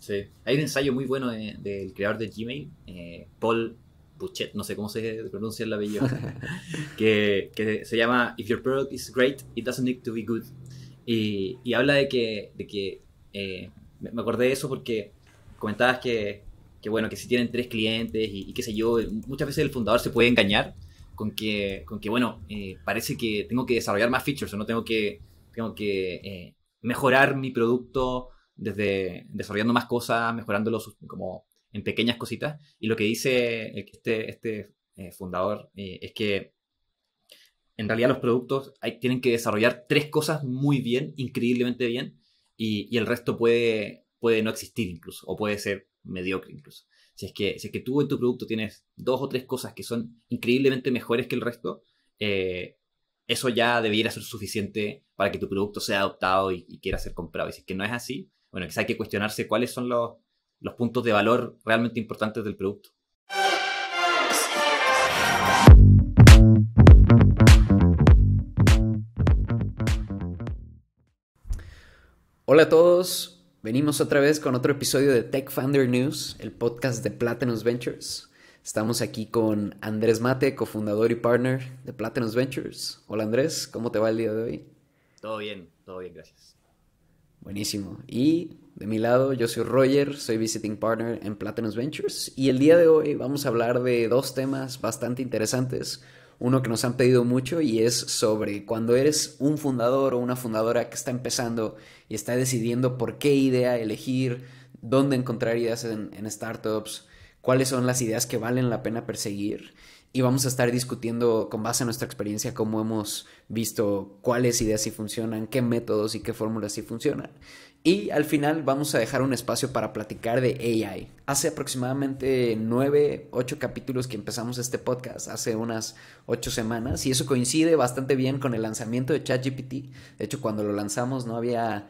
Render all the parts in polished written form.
Sí. Hay un ensayo muy bueno del creador de Gmail, Paul Buchet, no sé cómo se pronuncia el apellido, que se llama If your product is great, it doesn't need to be good. Y habla me acordé de eso porque comentabas bueno, que si tienen tres clientes y qué sé yo, muchas veces el fundador se puede engañar con que bueno, parece que tengo que desarrollar más features o no tengo que mejorar mi producto desde desarrollando más cosas, mejorándolo como en pequeñas cositas. Y lo que dice este fundador es que en realidad los productos tienen que desarrollar tres cosas muy bien, increíblemente bien, y el resto puede no existir incluso, o puede ser mediocre incluso. Si es que tú en tu producto tienes dos o tres cosas que son increíblemente mejores que el resto, eh, eso ya debiera ser suficiente para que tu producto sea adoptado y quiera ser comprado. Y si es que no es así, bueno, quizá hay que cuestionarse cuáles son los puntos de valor realmente importantes del producto. Hola a todos, venimos otra vez con otro episodio de Tech Founder News, el podcast de Platinum Ventures. Estamos aquí con Andrés Mate, cofundador y partner de Platinum Ventures. Hola Andrés, ¿cómo te va el día de hoy? Todo bien, gracias. Buenísimo. Y de mi lado, yo soy Roger, soy Visiting Partner en Platinum Ventures. Y el día de hoy vamos a hablar de dos temas bastante interesantes. Uno que nos han pedido mucho y es sobre cuando eres un fundador o una fundadora que está empezando y está decidiendo por qué idea elegir, dónde encontrar ideas en startups, cuáles son las ideas que valen la pena perseguir. Y vamos a estar discutiendo con base en nuestra experiencia cómo hemos visto cuáles ideas sí funcionan, qué métodos y qué fórmulas sí funcionan. Y al final vamos a dejar un espacio para platicar de AI. Hace aproximadamente 9, 8 capítulos que empezamos este podcast, hace unas 8 semanas, y eso coincide bastante bien con el lanzamiento de ChatGPT. De hecho, cuando lo lanzamos no había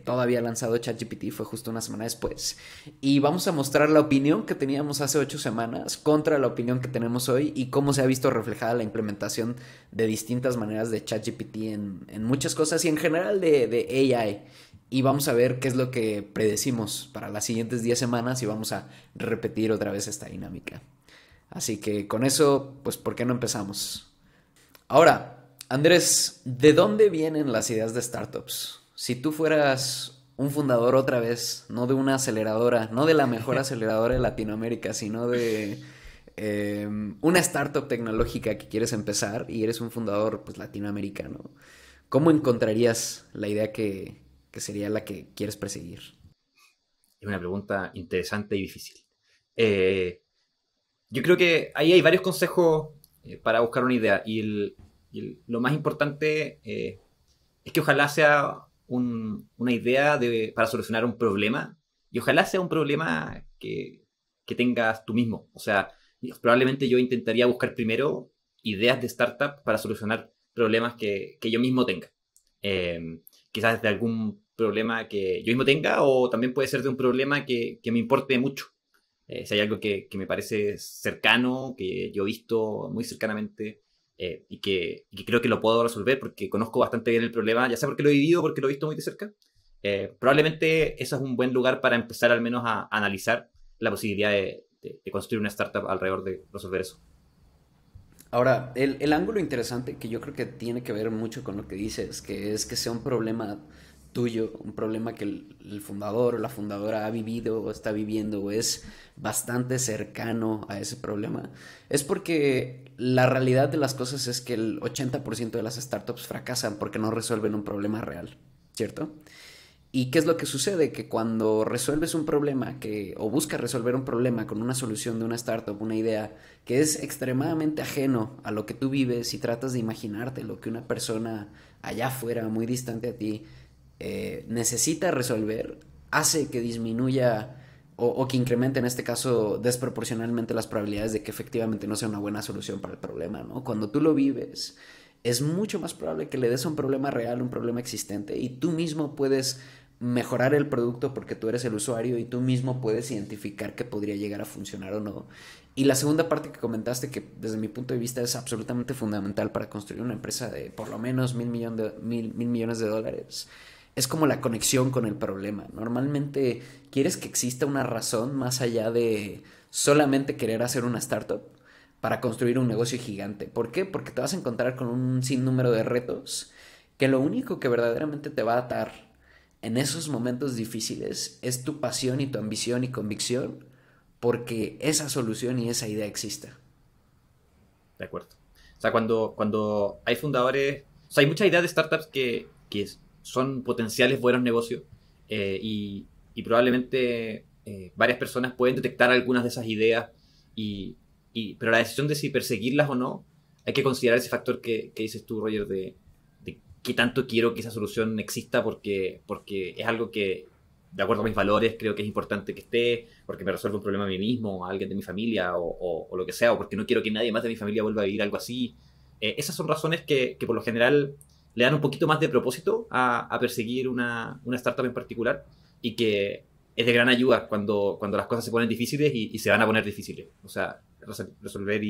todavía lanzado ChatGPT, fue justo una semana después. Y vamos a mostrar la opinión que teníamos hace 8 semanas contra la opinión que tenemos hoy y cómo se ha visto reflejada la implementación de distintas maneras de ChatGPT en muchas cosas y en general de AI. Y vamos a ver qué es lo que predecimos para las siguientes 10 semanas y vamos a repetir otra vez esta dinámica. Así que con eso, pues, ¿por qué no empezamos? Ahora, Andrés, ¿de dónde vienen las ideas de startups? Si tú fueras un fundador otra vez, no de una aceleradora, no de la mejor aceleradora de Latinoamérica, sino de una startup tecnológica que quieres empezar y eres un fundador pues latinoamericano, ¿cómo encontrarías la idea que sería la que quieres perseguir? Es una pregunta interesante y difícil. Eh, yo creo que ahí hay varios consejos para buscar una idea lo más importante es que ojalá sea una idea para solucionar un problema y ojalá sea un problema que tengas tú mismo. O sea, probablemente yo intentaría buscar primero ideas de startup para solucionar problemas que yo mismo tenga. Quizás de algún problema que yo mismo tenga o también puede ser de un problema que me importe mucho. Si hay algo que me parece cercano, que yo he visto muy cercanamente y que creo que lo puedo resolver porque conozco bastante bien el problema, ya sea porque lo he vivido o porque lo he visto muy de cerca, probablemente eso es un buen lugar para empezar al menos a analizar la posibilidad de construir una startup alrededor de resolver eso. Ahora, el ángulo interesante que yo creo que tiene que ver mucho con lo que dices, que es que sea un problema tuyo, un problema que el fundador o la fundadora ha vivido o está viviendo o es bastante cercano a ese problema, es porque la realidad de las cosas es que el 80% de las startups fracasan porque no resuelven un problema real, ¿cierto? ¿Y qué es lo que sucede? Que cuando resuelves un problema o buscas resolver un problema con una solución de una startup, una idea que es extremadamente ajeno a lo que tú vives y tratas de imaginarte lo que una persona allá afuera, muy distante a ti, necesita resolver, hace que disminuya o que incremente en este caso desproporcionalmente las probabilidades de que efectivamente no sea una buena solución para el problema, ¿no? Cuando tú lo vives, es mucho más probable que le des a un problema real, un problema existente, y tú mismo puedes mejorar el producto porque tú eres el usuario y tú mismo puedes identificar que podría llegar a funcionar o no. Y la segunda parte que comentaste, que desde mi punto de vista es absolutamente fundamental para construir una empresa de por lo menos mil millones de dólares, es como la conexión con el problema. Normalmente quieres que exista una razón más allá de solamente querer hacer una startup para construir un negocio gigante. ¿Por qué? Porque te vas a encontrar con un sinnúmero de retos que lo único que verdaderamente te va a atar en esos momentos difíciles es tu pasión y tu ambición y convicción porque esa solución y esa idea exista. De acuerdo. O sea, cuando hay fundadores, o sea, hay muchas ideas de startups que son potenciales buenos negocios y probablemente varias personas pueden detectar algunas de esas ideas, y, pero la decisión de si perseguirlas o no, hay que considerar ese factor que dices tú, Roger, de qué tanto quiero que esa solución exista porque es algo que, de acuerdo a mis valores, creo que es importante que esté, porque me resuelve un problema a mí mismo, a alguien de mi familia o lo que sea, o porque no quiero que nadie más de mi familia vuelva a vivir algo así. Esas son razones que por lo general le dan un poquito más de propósito a perseguir una startup en particular, y que es de gran ayuda cuando las cosas se ponen difíciles y se van a poner difíciles. O sea, resolver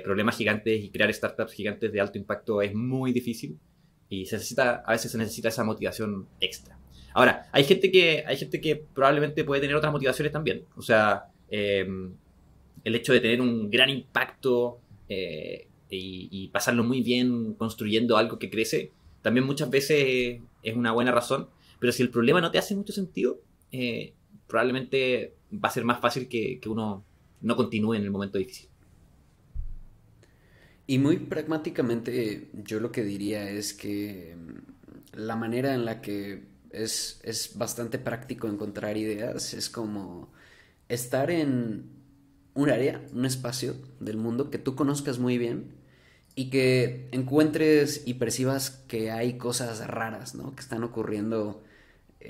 problemas gigantes y crear startups gigantes de alto impacto es muy difícil, y a veces se necesita esa motivación extra. Ahora, hay gente que probablemente puede tener otras motivaciones también. O sea, el hecho de tener un gran impacto y pasarlo muy bien construyendo algo que crece, también muchas veces es una buena razón. Pero si el problema no te hace mucho sentido, probablemente va a ser más fácil que uno no continúe en el momento difícil. Y muy pragmáticamente yo lo que diría es que la manera en la que es bastante práctico encontrar ideas es como estar en un área, un espacio del mundo que tú conozcas muy bien y que encuentres y percibas que hay cosas raras, ¿no? Que están ocurriendo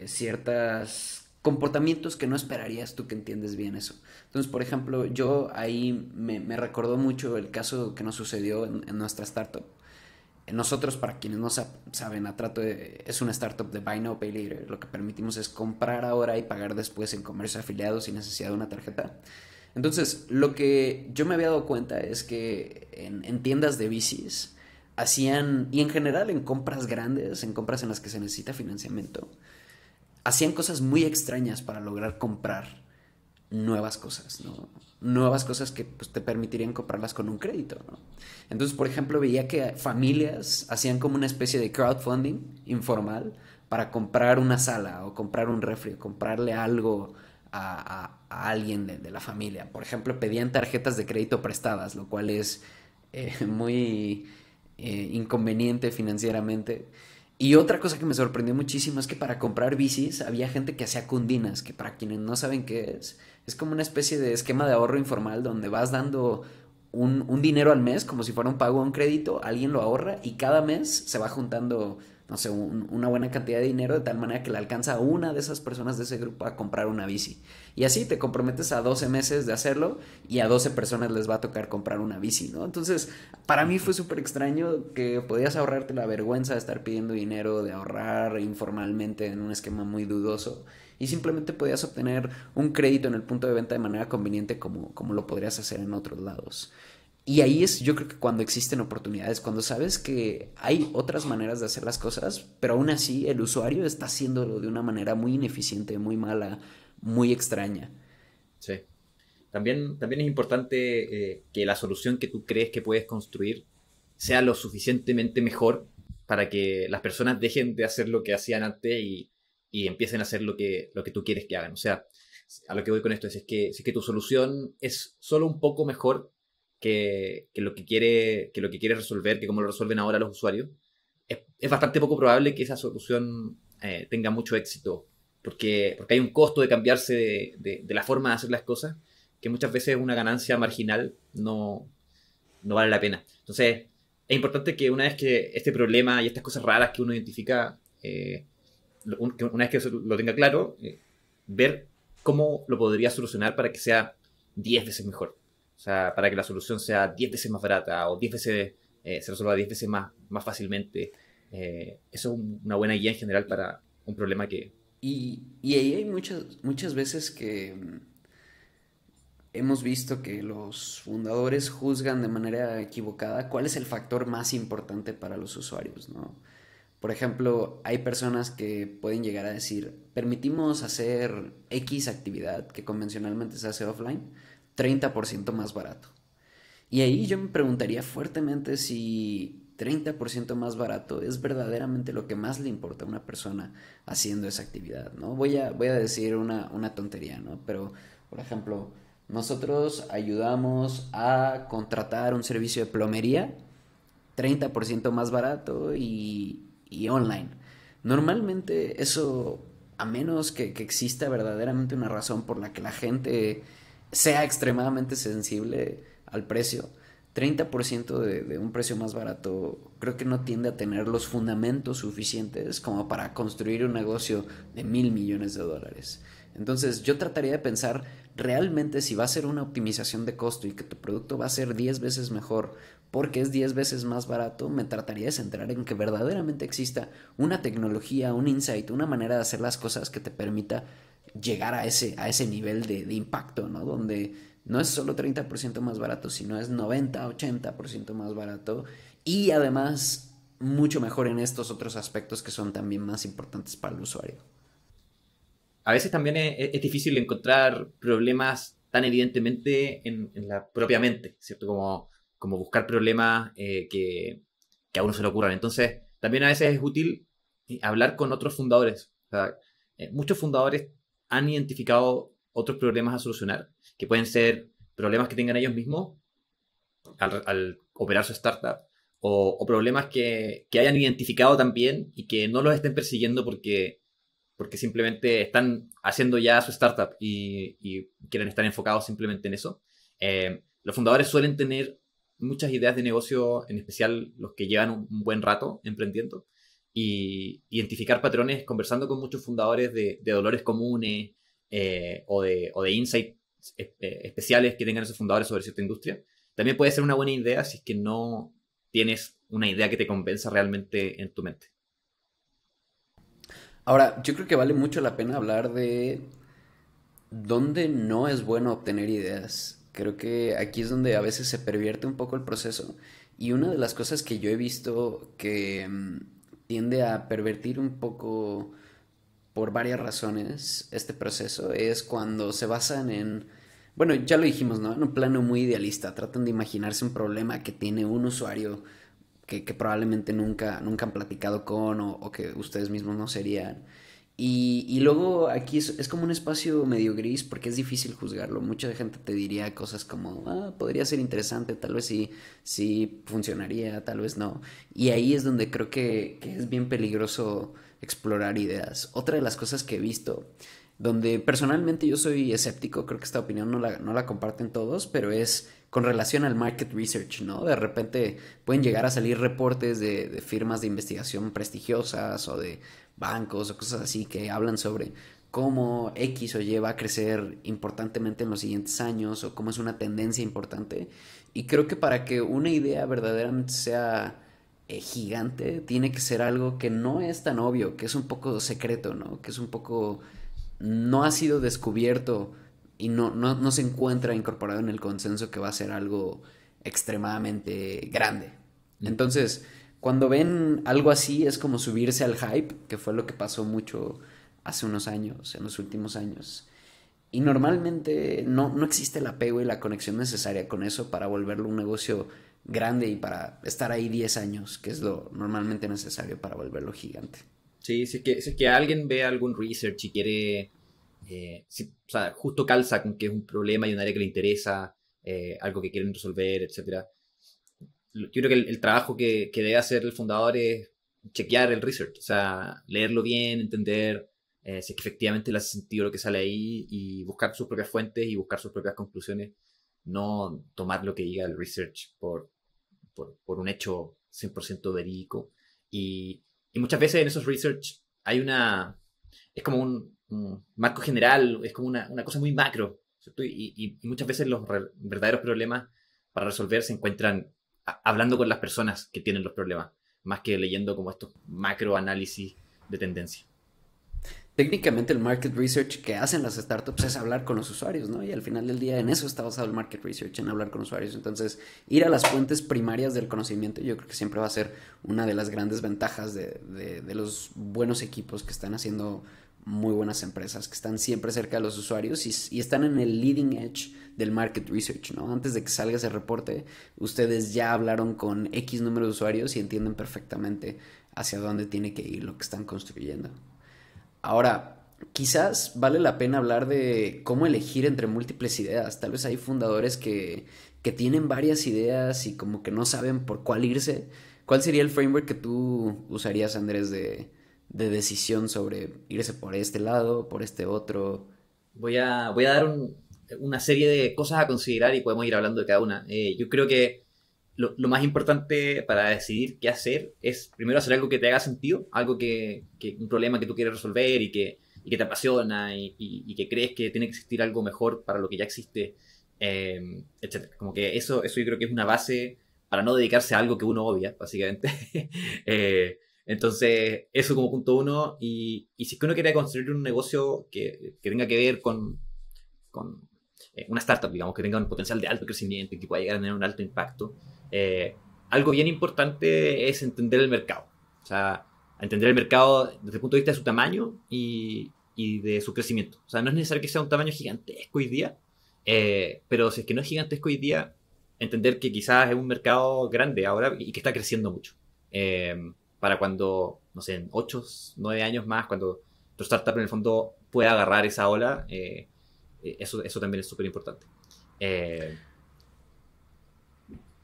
ciertos comportamientos que no esperarías tú que entiendes bien eso. Entonces, por ejemplo, yo ahí me recordó mucho el caso que nos sucedió en nuestra startup. Nosotros, para quienes no saben, es una startup de Buy Now, Pay Later. Lo que permitimos es comprar ahora y pagar después en comercio afiliado sin necesidad de una tarjeta. Entonces, lo que yo me había dado cuenta es que en tiendas de bicis hacían, y en general en compras grandes, en compras en las que se necesita financiamiento, hacían cosas muy extrañas para lograr comprar nuevas cosas, ¿no? Nuevas cosas que pues, te permitirían comprarlas con un crédito, ¿no? Entonces, por ejemplo, veía que familias hacían como una especie de crowdfunding informal para comprar una sala o comprar un refri, comprarle algo a alguien de la familia. Por ejemplo, pedían tarjetas de crédito prestadas, lo cual es muy inconveniente financieramente. Y otra cosa que me sorprendió muchísimo es que para comprar bicis había gente que hacía cundinas, que para quienes no saben qué es como una especie de esquema de ahorro informal donde vas dando un dinero al mes, como si fuera un pago o un crédito, alguien lo ahorra y cada mes se va juntando, no sé, una buena cantidad de dinero de tal manera que le alcanza a una de esas personas de ese grupo a comprar una bici. Y así te comprometes a 12 meses de hacerlo y a 12 personas les va a tocar comprar una bici, ¿no? Entonces, para mí fue súper extraño que podías ahorrarte la vergüenza de estar pidiendo dinero, de ahorrar informalmente en un esquema muy dudoso y simplemente podías obtener un crédito en el punto de venta de manera conveniente como lo podrías hacer en otros lados. Y ahí es, yo creo que cuando existen oportunidades, cuando sabes que hay otras maneras de hacer las cosas, pero aún así el usuario está haciéndolo de una manera muy ineficiente, muy mala, muy extraña. Sí. También es importante que la solución que tú crees que puedes construir sea lo suficientemente mejor para que las personas dejen de hacer lo que hacían antes y empiecen a hacer lo que tú quieres que hagan. O sea, a lo que voy con esto es que tu solución es solo un poco mejor que lo que quiere resolver, que como lo resuelven ahora los usuarios, es bastante poco probable que esa solución tenga mucho éxito, porque hay un costo de cambiarse de la forma de hacer las cosas, que muchas veces una ganancia marginal no vale la pena. Entonces, es importante que una vez que este problema y estas cosas raras que uno identifica, que una vez que eso lo tenga claro, ver cómo lo podría solucionar para que sea 10 veces mejor. O sea, para que la solución sea 10 veces más barata o 10 veces, se resuelva 10 veces más fácilmente. Eso es una buena guía en general para un problema que... Y ahí hay muchas veces que hemos visto que los fundadores juzgan de manera equivocada cuál es el factor más importante para los usuarios, ¿no? Por ejemplo, hay personas que pueden llegar a decir, permitimos hacer X actividad que convencionalmente se hace offline 30% más barato. Y ahí yo me preguntaría fuertemente si 30% más barato es verdaderamente lo que más le importa a una persona haciendo esa actividad, ¿no? Voy a decir una tontería, ¿no? Pero, por ejemplo, nosotros ayudamos a contratar un servicio de plomería 30% más barato y online. Normalmente eso, a menos que exista verdaderamente una razón por la que la gente sea extremadamente sensible al precio, 30% de un precio más barato creo que no tiende a tener los fundamentos suficientes como para construir un negocio de $1,000 millones. Entonces yo trataría de pensar realmente si va a ser una optimización de costo y que tu producto va a ser 10 veces mejor porque es 10 veces más barato, me trataría de centrar en que verdaderamente exista una tecnología, un insight, una manera de hacer las cosas que te permita llegar a ese nivel de impacto, ¿no? Donde no es solo 30% más barato, sino es 90, 80% más barato y además mucho mejor en estos otros aspectos que son también más importantes para el usuario. A veces también es difícil encontrar problemas tan evidentemente en la propia mente, ¿cierto? Como buscar problemas que a uno se le ocurran. Entonces, también a veces es útil hablar con otros fundadores. O sea, muchos fundadores han identificado otros problemas a solucionar, que pueden ser problemas que tengan ellos mismos al operar su startup, o problemas que hayan identificado también y que no los estén persiguiendo porque simplemente están haciendo ya su startup y quieren estar enfocados simplemente en eso. Los fundadores suelen tener muchas ideas de negocio, en especial los que llevan un buen rato emprendiendo, y identificar patrones conversando con muchos fundadores de dolores comunes o de insights especiales que tengan esos fundadores sobre cierta industria. También puede ser una buena idea si es que no tienes una idea que te convenza realmente en tu mente. Ahora, yo creo que vale mucho la pena hablar de dónde no es bueno obtener ideas. Creo que aquí es donde a veces se pervierte un poco el proceso. Y una de las cosas que yo he visto que tiende a pervertir un poco por varias razones este proceso es cuando se basan en, bueno, ya lo dijimos, ¿no? En un plano muy idealista. Tratan de imaginarse un problema que tiene un usuario que probablemente nunca han platicado con o que ustedes mismos no serían. Y luego aquí es como un espacio medio gris porque es difícil juzgarlo. Mucha gente te diría cosas como, podría ser interesante, tal vez sí funcionaría, tal vez no. Y ahí es donde creo que es bien peligroso explorar ideas. Otra de las cosas que he visto, donde personalmente yo soy escéptico, creo que esta opinión no la comparten todos, pero es con relación al market research, ¿no? De repente pueden llegar a salir reportes de firmas de investigación prestigiosas o de bancos o cosas así que hablan sobre cómo X o Y va a crecer importantemente en los siguientes años o cómo es una tendencia importante. Y creo que para que una idea verdaderamente sea gigante, tiene que ser algo que no es tan obvio, que es un poco secreto, ¿no? Que es un poco no ha sido descubierto y no se encuentra incorporado en el consenso que va a ser algo extremadamente grande. Mm. Entonces, cuando ven algo así es como subirse al hype, que fue lo que pasó mucho hace unos años, en los últimos años. Y normalmente no existe el apego y la conexión necesaria con eso para volverlo un negocio grande y para estar ahí 10 años, que es lo normalmente necesario para volverlo gigante. Sí, si es que alguien ve algún research y quiere, o sea, justo calza con que es un problema y un área que le interesa, algo que quieren resolver, etcétera. Yo creo que el trabajo que debe hacer el fundador es chequear el research, o sea, leerlo bien, entender si es que efectivamente le hace sentido lo que sale ahí y buscar sus propias fuentes y buscar sus propias conclusiones, no tomar lo que diga el research por un hecho 100% verídico. Y muchas veces en esos research es como un marco general, es como una cosa muy macro, ¿cierto? Y muchas veces los verdaderos problemas para resolver se encuentran hablando con las personas que tienen los problemas, más que leyendo como estos macro análisis de tendencia. Técnicamente el market research que hacen las startups es hablar con los usuarios, ¿no? Y al final del día en eso está basado el market research, en hablar con usuarios. Entonces, ir a las fuentes primarias del conocimiento yo creo que siempre va a ser una de las grandes ventajas de los buenos equipos que están haciendo muy buenas empresas, que están siempre cerca de los usuarios y están en el leading edge del market research, ¿no? Antes de que salga ese reporte, ustedes ya hablaron con X número de usuarios y entienden perfectamente hacia dónde tiene que ir lo que están construyendo. Ahora, quizás vale la pena hablar de cómo elegir entre múltiples ideas. Tal vez hay fundadores que tienen varias ideas y como que no saben por cuál irse. ¿Cuál sería el framework que tú usarías, Andrés, de decisión sobre irse por este lado, por este otro? Voy a dar una serie de cosas a considerar y podemos ir hablando de cada una. Yo creo que lo más importante para decidir qué hacer es primero hacer algo que te haga sentido, algo un problema que tú quieres resolver y que te apasiona y que crees que tiene que existir algo mejor para lo que ya existe, etcétera. Como que eso yo creo que es una base para no dedicarse a algo que uno odia, básicamente. Entonces, eso como punto uno. Y si es que uno quiere construir un negocio que tenga que ver con una startup, digamos, que tenga un potencial de alto crecimiento y que pueda llegar a tener un alto impacto, eh, algo bien importante es entender el mercado. O sea, entender el mercado desde el punto de vista de su tamaño y de su crecimiento. O sea, no es necesario que sea un tamaño gigantesco hoy día, pero si es que no es gigantesco hoy día, entender que quizás es un mercado grande ahora y que está creciendo mucho. Para cuando, no sé, en 8, 9 años más, cuando tu startup en el fondo pueda agarrar esa ola, eso también es súper importante. Eh,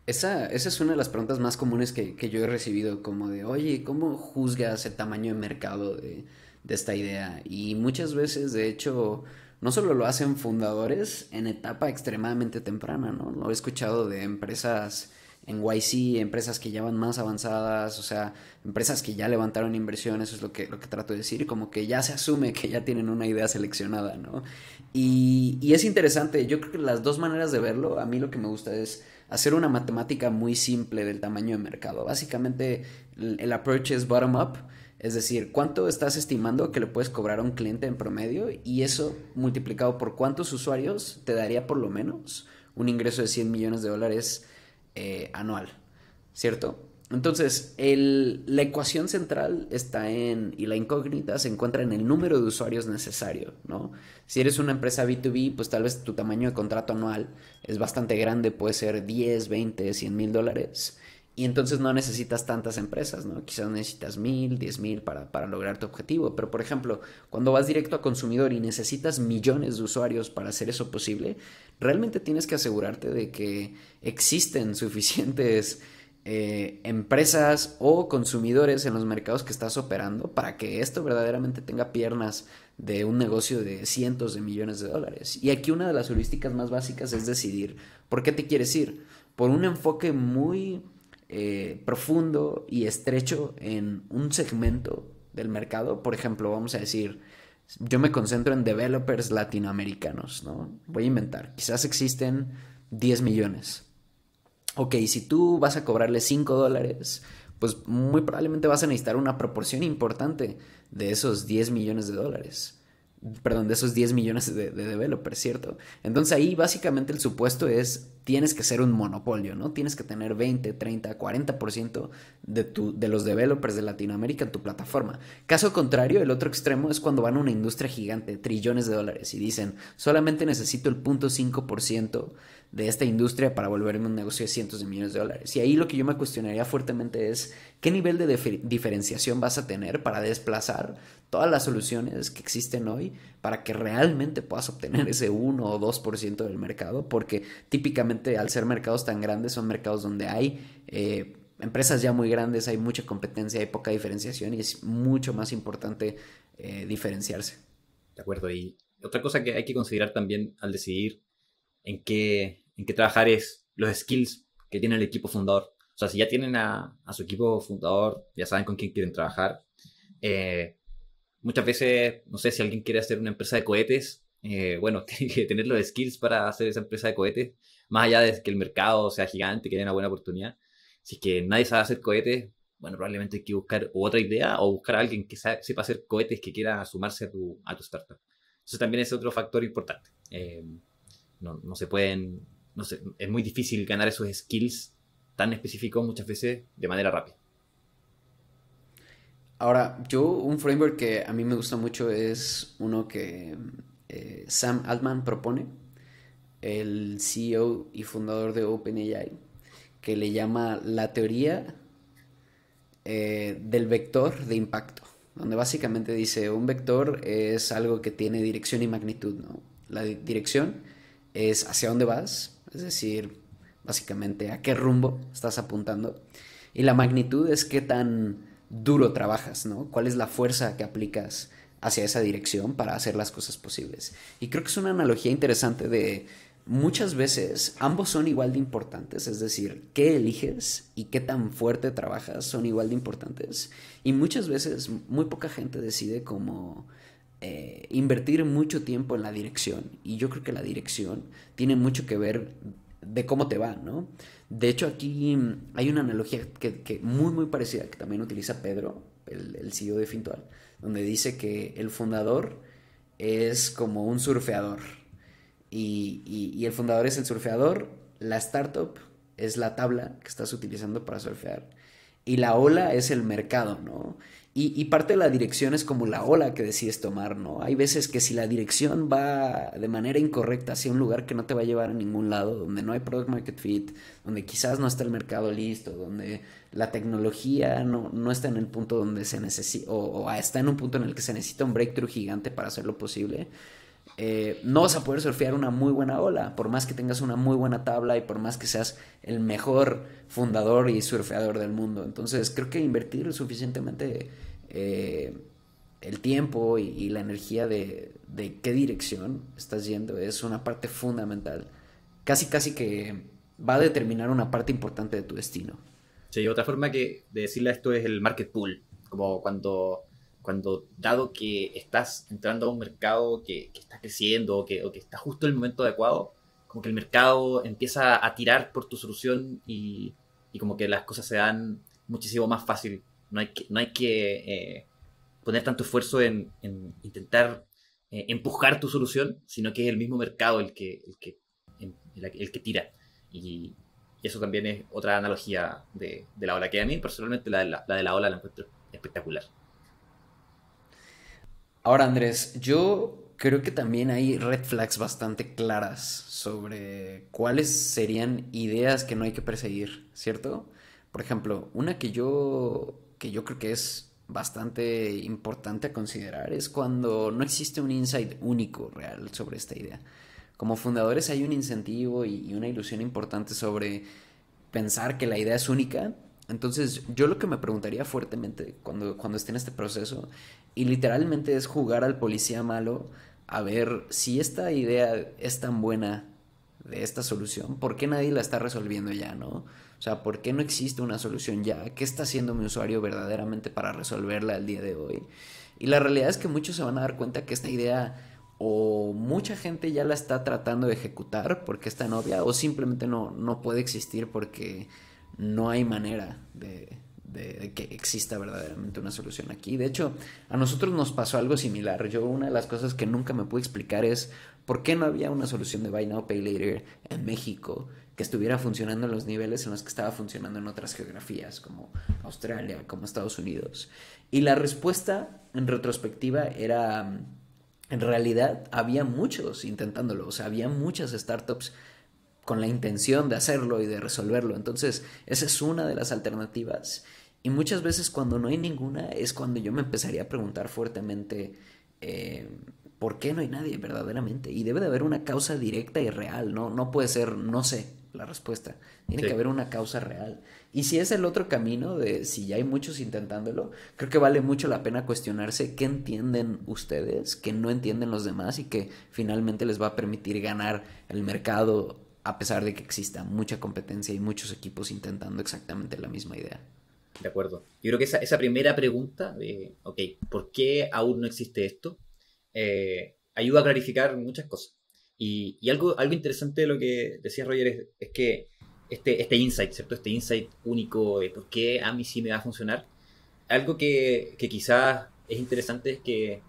Esa es una de las preguntas más comunes que yo he recibido, como de, oye, ¿cómo juzgas el tamaño de mercado de esta idea? Y muchas veces, de hecho, no solo lo hacen fundadores en etapa extremadamente temprana, ¿no? Lo he escuchado de empresas en YC, empresas que ya van más avanzadas, o sea, empresas que ya levantaron inversión, eso es lo que trato de decir, como que ya se asume que ya tienen una idea seleccionada, ¿no? Y es interesante, yo creo que las dos maneras de verlo, a mí lo que me gusta es hacer una matemática muy simple del tamaño de mercado. Básicamente el approach es bottom up, es decir, cuánto estás estimando que le puedes cobrar a un cliente en promedio y eso multiplicado por cuántos usuarios te daría por lo menos un ingreso de 100 millones de dólares anual, ¿cierto? Entonces, la ecuación central está y la incógnita se encuentra en el número de usuarios necesario, ¿no? Si eres una empresa B2B, pues tal vez tu tamaño de contrato anual es bastante grande, puede ser 10, 20, 100 mil dólares. Y entonces no necesitas tantas empresas, ¿no? Quizás necesitas 1000, 10,000 para lograr tu objetivo. Pero, por ejemplo, cuando vas directo a consumidor y necesitas millones de usuarios para hacer eso posible, realmente tienes que asegurarte de que existen suficientes empresas o consumidores en los mercados que estás operando para que esto verdaderamente tenga piernas de un negocio de cientos de millones de dólares. Y aquí una de las heurísticas más básicas es decidir por qué te quieres ir. Por un enfoque muy profundo y estrecho en un segmento del mercado. Por ejemplo, vamos a decir, yo me concentro en developers latinoamericanos, ¿no? Voy a inventar. Quizás existen 10 millones. Ok, si tú vas a cobrarle 5 dólares, pues muy probablemente vas a necesitar una proporción importante de esos 10 millones de dólares. Perdón, de esos 10 millones de developers, ¿cierto? Entonces ahí básicamente el supuesto es, tienes que ser un monopolio, ¿no? Tienes que tener 20, 30, 40% de los developers de Latinoamérica en tu plataforma. Caso contrario, el otro extremo es cuando van a una industria gigante, trillones de dólares, y dicen, solamente necesito el 0.5% de esta industria para volverme un negocio de cientos de millones de dólares. Y ahí lo que yo me cuestionaría fuertemente es qué nivel de diferenciación vas a tener para desplazar todas las soluciones que existen hoy para que realmente puedas obtener ese 1 o 2% del mercado, porque típicamente al ser mercados tan grandes son mercados donde hay empresas ya muy grandes, hay mucha competencia, hay poca diferenciación y es mucho más importante diferenciarse. de acuerdo. Y otra cosa que hay que considerar también al decidir en qué trabajar es los skills que tiene el equipo fundador. O sea, si ya tienen a su equipo fundador, ya saben con quién quieren trabajar. Eh, Muchas veces, no sé, si alguien quiere hacer una empresa de cohetes, bueno, tiene que tener los skills para hacer esa empresa de cohetes, más allá de que el mercado sea gigante, que haya una buena oportunidad. Si es que nadie sabe hacer cohetes, bueno, probablemente hay que buscar otra idea o buscar a alguien que sepa hacer cohetes que quiera sumarse a tu startup. Eso también es otro factor importante. No se pueden, no sé, es muy difícil ganar esos skills tan específicos muchas veces de manera rápida. Ahora, un framework que a mí me gusta mucho es uno que Sam Altman propone, el CEO y fundador de OpenAI, que le llama la teoría del vector de impacto, donde básicamente dice un vector es algo que tiene dirección y magnitud, ¿no? La dirección es hacia dónde vas, es decir, básicamente a qué rumbo estás apuntando, y la magnitud es qué tan duro trabajas, ¿no? ¿Cuál es la fuerza que aplicas hacia esa dirección para hacer las cosas posibles? Y creo que es una analogía interesante de muchas veces ambos son igual de importantes, es decir, qué eliges y qué tan fuerte trabajas son igual de importantes. Y muchas veces muy poca gente decide como invertir mucho tiempo en la dirección. Y yo creo que la dirección tiene mucho que ver de cómo te va, ¿no? De hecho, aquí hay una analogía que muy, muy parecida que también utiliza Pedro, el CEO de Fintual, donde dice que el fundador es como un surfeador y el fundador es el surfeador, la startup es la tabla que estás utilizando para surfear y la ola es el mercado, ¿no? Y parte de la dirección es como la ola que decides tomar, ¿no? Hay veces que si la dirección va de manera incorrecta hacia un lugar que no te va a llevar a ningún lado, donde no hay product market fit, donde quizás no está el mercado listo, donde la tecnología no está en el punto donde se necesita, o está en un punto en el que se necesita un breakthrough gigante para hacerlo posible, no vas a poder surfear una muy buena ola, por más que tengas una muy buena tabla y por más que seas el mejor fundador y surfeador del mundo. Entonces creo que invertir suficientemente eh, el tiempo y la energía de qué dirección estás yendo es una parte fundamental. Casi, casi que va a determinar una parte importante de tu destino. Sí, otra forma de decirle esto es el market pool, como cuando dado que estás entrando a un mercado que está creciendo o que está justo en el momento adecuado, como que el mercado empieza a tirar por tu solución y como que las cosas se dan muchísimo más fácil. No hay que poner tanto esfuerzo en intentar empujar tu solución, sino que es el mismo mercado el que tira. Y, y eso también es otra analogía de la ola, que a mí personalmente la de la ola la encuentro espectacular. Ahora, Andrés, yo creo que también hay red flags bastante claras sobre cuáles serían ideas que no hay que perseguir, ¿cierto? Por ejemplo, una que yo creo que es bastante importante a considerar es cuando no existe un insight único real sobre esta idea. Como fundadores hay un incentivo y una ilusión importante sobre pensar que la idea es única. Entonces, yo lo que me preguntaría fuertemente cuando esté en este proceso, y literalmente es jugar al policía malo a ver si esta idea es tan buena de esta solución, ¿por qué nadie la está resolviendo ya, no? O sea, ¿por qué no existe una solución ya? ¿Qué está haciendo mi usuario verdaderamente para resolverla al día de hoy? Y la realidad es que muchos se van a dar cuenta que esta idea o mucha gente ya la está tratando de ejecutar porque está novia o simplemente no puede existir porque no hay manera de que exista verdaderamente una solución aquí. De hecho, a nosotros nos pasó algo similar. Yo una de las cosas que nunca me pude explicar es por qué no había una solución de Buy Now, Pay Later en México que estuviera funcionando en los niveles en los que estaba funcionando en otras geografías como Australia, como Estados Unidos. Y la respuesta en retrospectiva era en realidad había muchos intentándolo, o sea, había muchas startups con la intención de hacerlo y de resolverlo. Entonces, esa es una de las alternativas. Y muchas veces cuando no hay ninguna es cuando yo me empezaría a preguntar fuertemente eh, por qué no hay nadie verdaderamente. Y debe de haber una causa directa y real, ¿no? No puede ser, no sé, la respuesta. Tiene que Sí, haber una causa real. Y si es el otro camino de si ya hay muchos intentándolo, creo que vale mucho la pena cuestionarse qué entienden ustedes, que no entienden los demás y que finalmente les va a permitir ganar el mercado a pesar de que exista mucha competencia y muchos equipos intentando exactamente la misma idea. de acuerdo. Yo creo que esa primera pregunta de, ok, ¿por qué aún no existe esto? Ayuda a clarificar muchas cosas. Y algo interesante de lo que decía Roger es que este insight, ¿cierto? Este insight único de por qué a mí sí me va a funcionar. Algo que quizás es interesante es que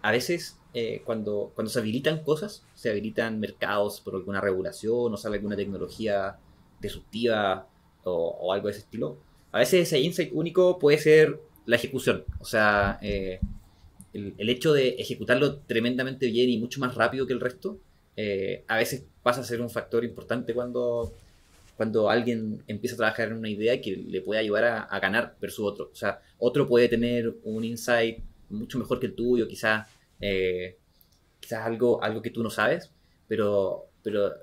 a veces cuando se habilitan cosas, se habilitan mercados por alguna regulación o sale alguna tecnología disruptiva o algo de ese estilo, a veces ese insight único puede ser la ejecución. O sea, el hecho de ejecutarlo tremendamente bien y mucho más rápido que el resto, a veces pasa a ser un factor importante cuando alguien empieza a trabajar en una idea que le puede ayudar a ganar versus otro. O sea, otro puede tener un insight mucho mejor que el tuyo, quizás algo que tú no sabes, pero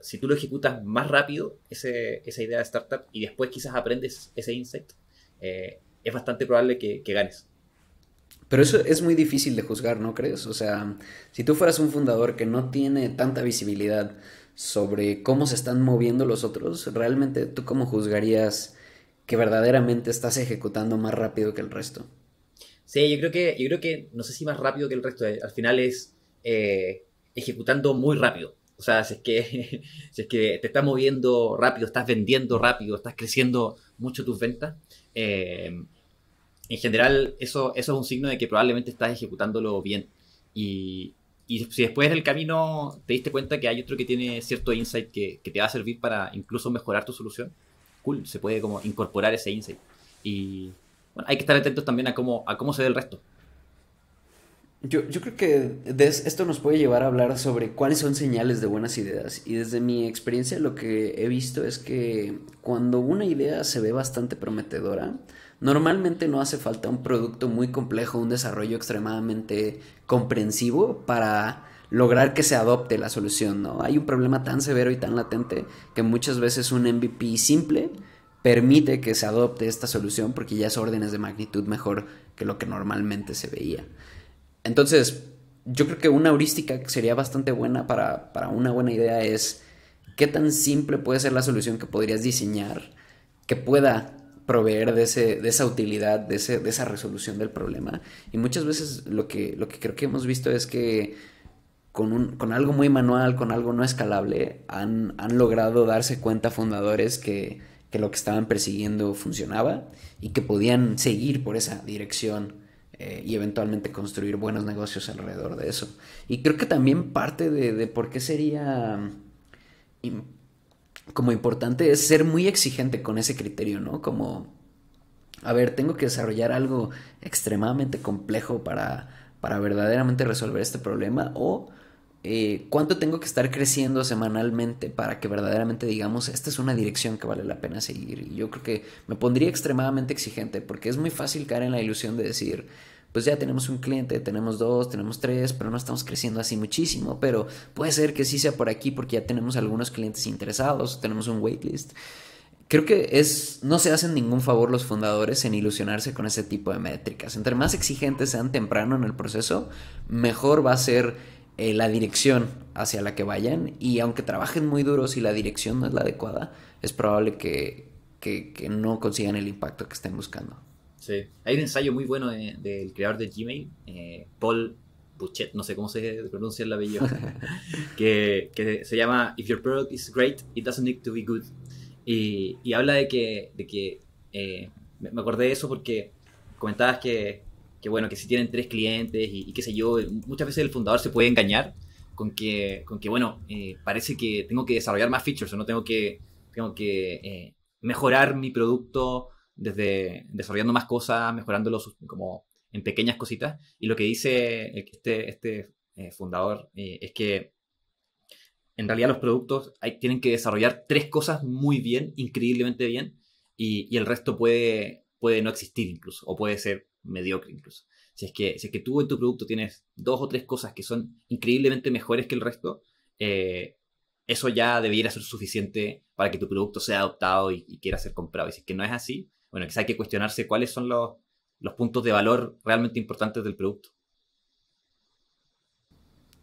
si tú lo ejecutas más rápido, esa idea de startup, y después quizás aprendes ese insight, es bastante probable que ganes. Pero eso es muy difícil de juzgar, ¿no crees? O sea, si tú fueras un fundador que no tiene tanta visibilidad sobre cómo se están moviendo los otros, realmente tú cómo juzgarías que verdaderamente estás ejecutando más rápido que el resto. Sí, yo creo que no sé si más rápido que el resto, al final es ejecutando muy rápido. O sea, si es que, si es que te estás moviendo rápido, estás vendiendo rápido, estás creciendo mucho tus ventas, en general eso es un signo de que probablemente estás ejecutándolo bien. Y si después del camino te diste cuenta que hay otro que tiene cierto insight que te va a servir para incluso mejorar tu solución, cool, se puede como incorporar ese insight. Y bueno, hay que estar atentos también a cómo se ve el resto. Yo creo que esto nos puede llevar a hablar sobre cuáles son señales de buenas ideas. Y desde mi experiencia lo que he visto es que cuando una idea se ve bastante prometedora, normalmente no hace falta un producto muy complejo, un desarrollo extremadamente comprensivo para lograr que se adopte la solución, ¿no? Hay un problema tan severo y tan latente que muchas veces un MVP simple permite que se adopte esta solución porque ya es órdenes de magnitud mejor que lo que normalmente se veía. Entonces, yo creo que una heurística que sería bastante buena para una buena idea es qué tan simple puede ser la solución que podrías diseñar que pueda proveer de esa utilidad, de esa resolución del problema. Y muchas veces lo que creo que hemos visto es que con algo muy manual, con algo no escalable, han logrado darse cuenta fundadores que lo que estaban persiguiendo funcionaba y que podían seguir por esa dirección y eventualmente construir buenos negocios alrededor de eso. Y creo que también parte de por qué sería im- como importante es ser muy exigente con ese criterio, ¿no? Como, a ver, tengo que desarrollar algo extremadamente complejo para verdaderamente resolver este problema o cuánto tengo que estar creciendo semanalmente para que verdaderamente digamos, esta es una dirección que vale la pena seguir. Y yo creo que me pondría extremadamente exigente porque es muy fácil caer en la ilusión de decir, pues ya tenemos un cliente, tenemos dos, tenemos tres, pero no estamos creciendo así muchísimo, pero puede ser que sí sea por aquí porque ya tenemos algunos clientes interesados, tenemos un waitlist. Creo que no se hacen ningún favor los fundadores en ilusionarse con ese tipo de métricas. Entre más exigentes sean temprano en el proceso, mejor va a ser la dirección hacia la que vayan. Y aunque trabajen muy duro, si la dirección no es la adecuada, es probable que no consigan el impacto que estén buscando. Sí. Hay un ensayo muy bueno del creador de Gmail, Paul Buchet, no sé cómo se pronuncia el apellido, que se llama If your product is great, it doesn't need to be good. Y habla de que me acordé de eso porque comentabas bueno, que si tienen tres clientes y qué sé yo, muchas veces el fundador se puede engañar con que bueno, parece que tengo que desarrollar más features o no tengo que mejorar mi producto desde desarrollando más cosas, mejorándolo como en pequeñas cositas. Y lo que dice este fundador es que en realidad los productos tienen que desarrollar tres cosas muy bien, increíblemente bien, y el resto puede no existir incluso, o puede ser mediocre incluso. Si es que tú en tu producto tienes dos o tres cosas que son increíblemente mejores que el resto, eh, eso ya debiera ser suficiente para que tu producto sea adoptado y quiera ser comprado. Y si es que no es así, bueno, quizá hay que cuestionarse cuáles son los puntos de valor realmente importantes del producto.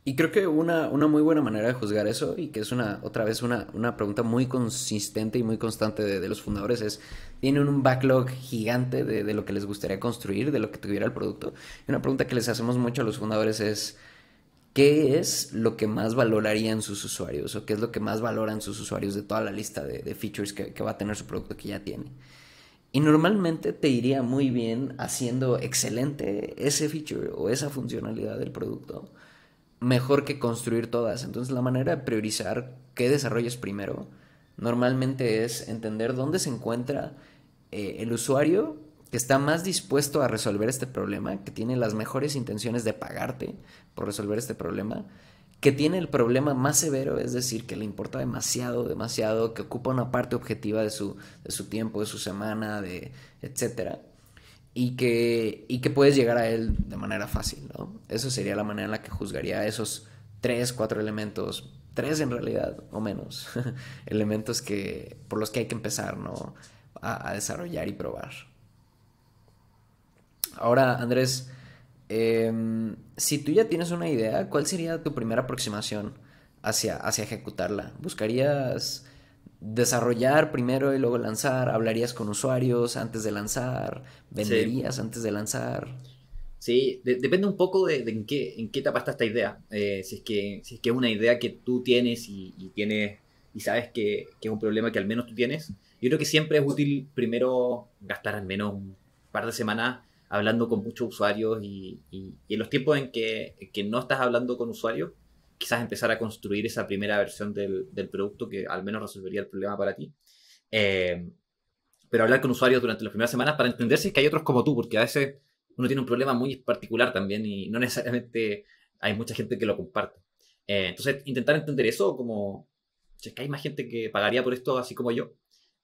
Y creo que una muy buena manera de juzgar eso, y que es otra vez una pregunta muy consistente y muy constante de los fundadores, es, ¿tienen un backlog gigante de lo que les gustaría construir, de lo que tuviera el producto? Y una pregunta que les hacemos mucho a los fundadores es, ¿qué es lo que más valorarían sus usuarios? ¿O qué es lo que más valoran sus usuarios de toda la lista de features que va a tener su producto que ya tiene? Y normalmente te iría muy bien haciendo excelente ese feature o esa funcionalidad del producto, mejor que construir todas. Entonces la manera de priorizar qué desarrolles primero normalmente es entender dónde se encuentra el usuario que está más dispuesto a resolver este problema, que tiene las mejores intenciones de pagarte por resolver este problema, que tiene el problema más severo, es decir, que le importa demasiado, demasiado, que ocupa una parte objetiva de su tiempo, de su semana, de etcétera, y que puedes llegar a él de manera fácil, ¿no? Eso sería la manera en la que juzgaría esos tres, cuatro elementos, tres en realidad, o menos, elementos que, por los que hay que empezar, ¿no? A desarrollar y probar. Ahora, Andrés, si tú ya tienes una idea, ¿cuál sería tu primera aproximación hacia ejecutarla? ¿Buscarías desarrollar primero y luego lanzar? ¿Hablarías con usuarios antes de lanzar? Sí, ¿Venderías antes de lanzar? sí, depende un poco de en qué etapa está esta idea. Si es que es una idea que tú tienes y tienes y sabes que es un problema que al menos tú tienes, yo creo que siempre es útil primero gastar al menos un par de semanas hablando con muchos usuarios y en los tiempos en que no estás hablando con usuarios, quizás empezar a construir esa primera versión del producto que al menos resolvería el problema para ti. Eh, pero hablar con usuarios durante las primeras semanas para entender si es que hay otros como tú, porque a veces uno tiene un problema muy particular también y no necesariamente hay mucha gente que lo comparte. Entonces, intentar entender eso como, si es que hay más gente que pagaría por esto así como yo.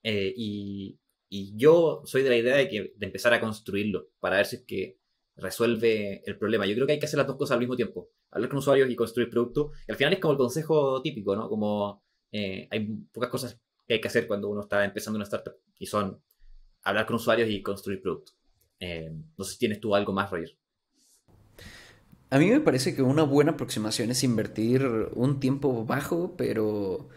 Eh, y, y yo soy de la idea de empezar a construirlo para ver si es que resuelve el problema. Yo creo que hay que hacer las dos cosas al mismo tiempo. Hablar con usuarios y construir producto. Y al final es como el consejo típico, ¿no? Como hay pocas cosas que hay que hacer cuando uno está empezando una startup y son hablar con usuarios y construir producto. No sé si tienes tú algo más, Roger. A mí me parece que una buena aproximación es invertir un tiempo bajo, pero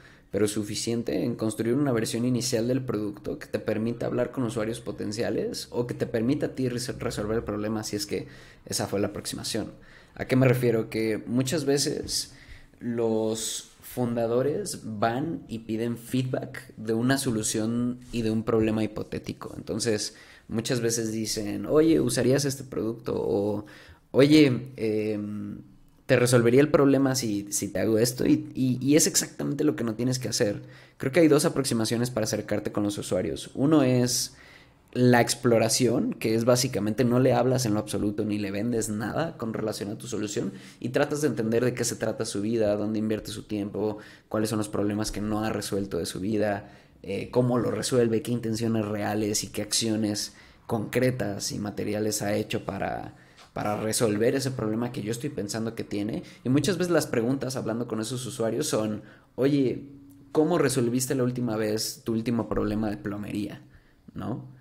suficiente en construir una versión inicial del producto que te permita hablar con usuarios potenciales o que te permita a ti resolver el problema si es que esa fue la aproximación. ¿A qué me refiero? Que muchas veces los fundadores van y piden feedback de una solución y de un problema hipotético. Entonces, muchas veces dicen, oye, ¿usarías este producto? O oye, te resolvería el problema si te hago esto y es exactamente lo que no tienes que hacer. Creo que hay dos aproximaciones para acercarte con los usuarios. Uno es la exploración, que es básicamente no le hablas en lo absoluto ni le vendes nada con relación a tu solución y tratas de entender de qué se trata su vida, dónde invierte su tiempo, cuáles son los problemas que no ha resuelto de su vida, cómo lo resuelve, qué intenciones reales y qué acciones concretas y materiales ha hecho para resolver ese problema que yo estoy pensando que tiene. Y muchas veces las preguntas hablando con esos usuarios son, oye, ¿cómo resolviste la última vez tu último problema de plomería? ¿No?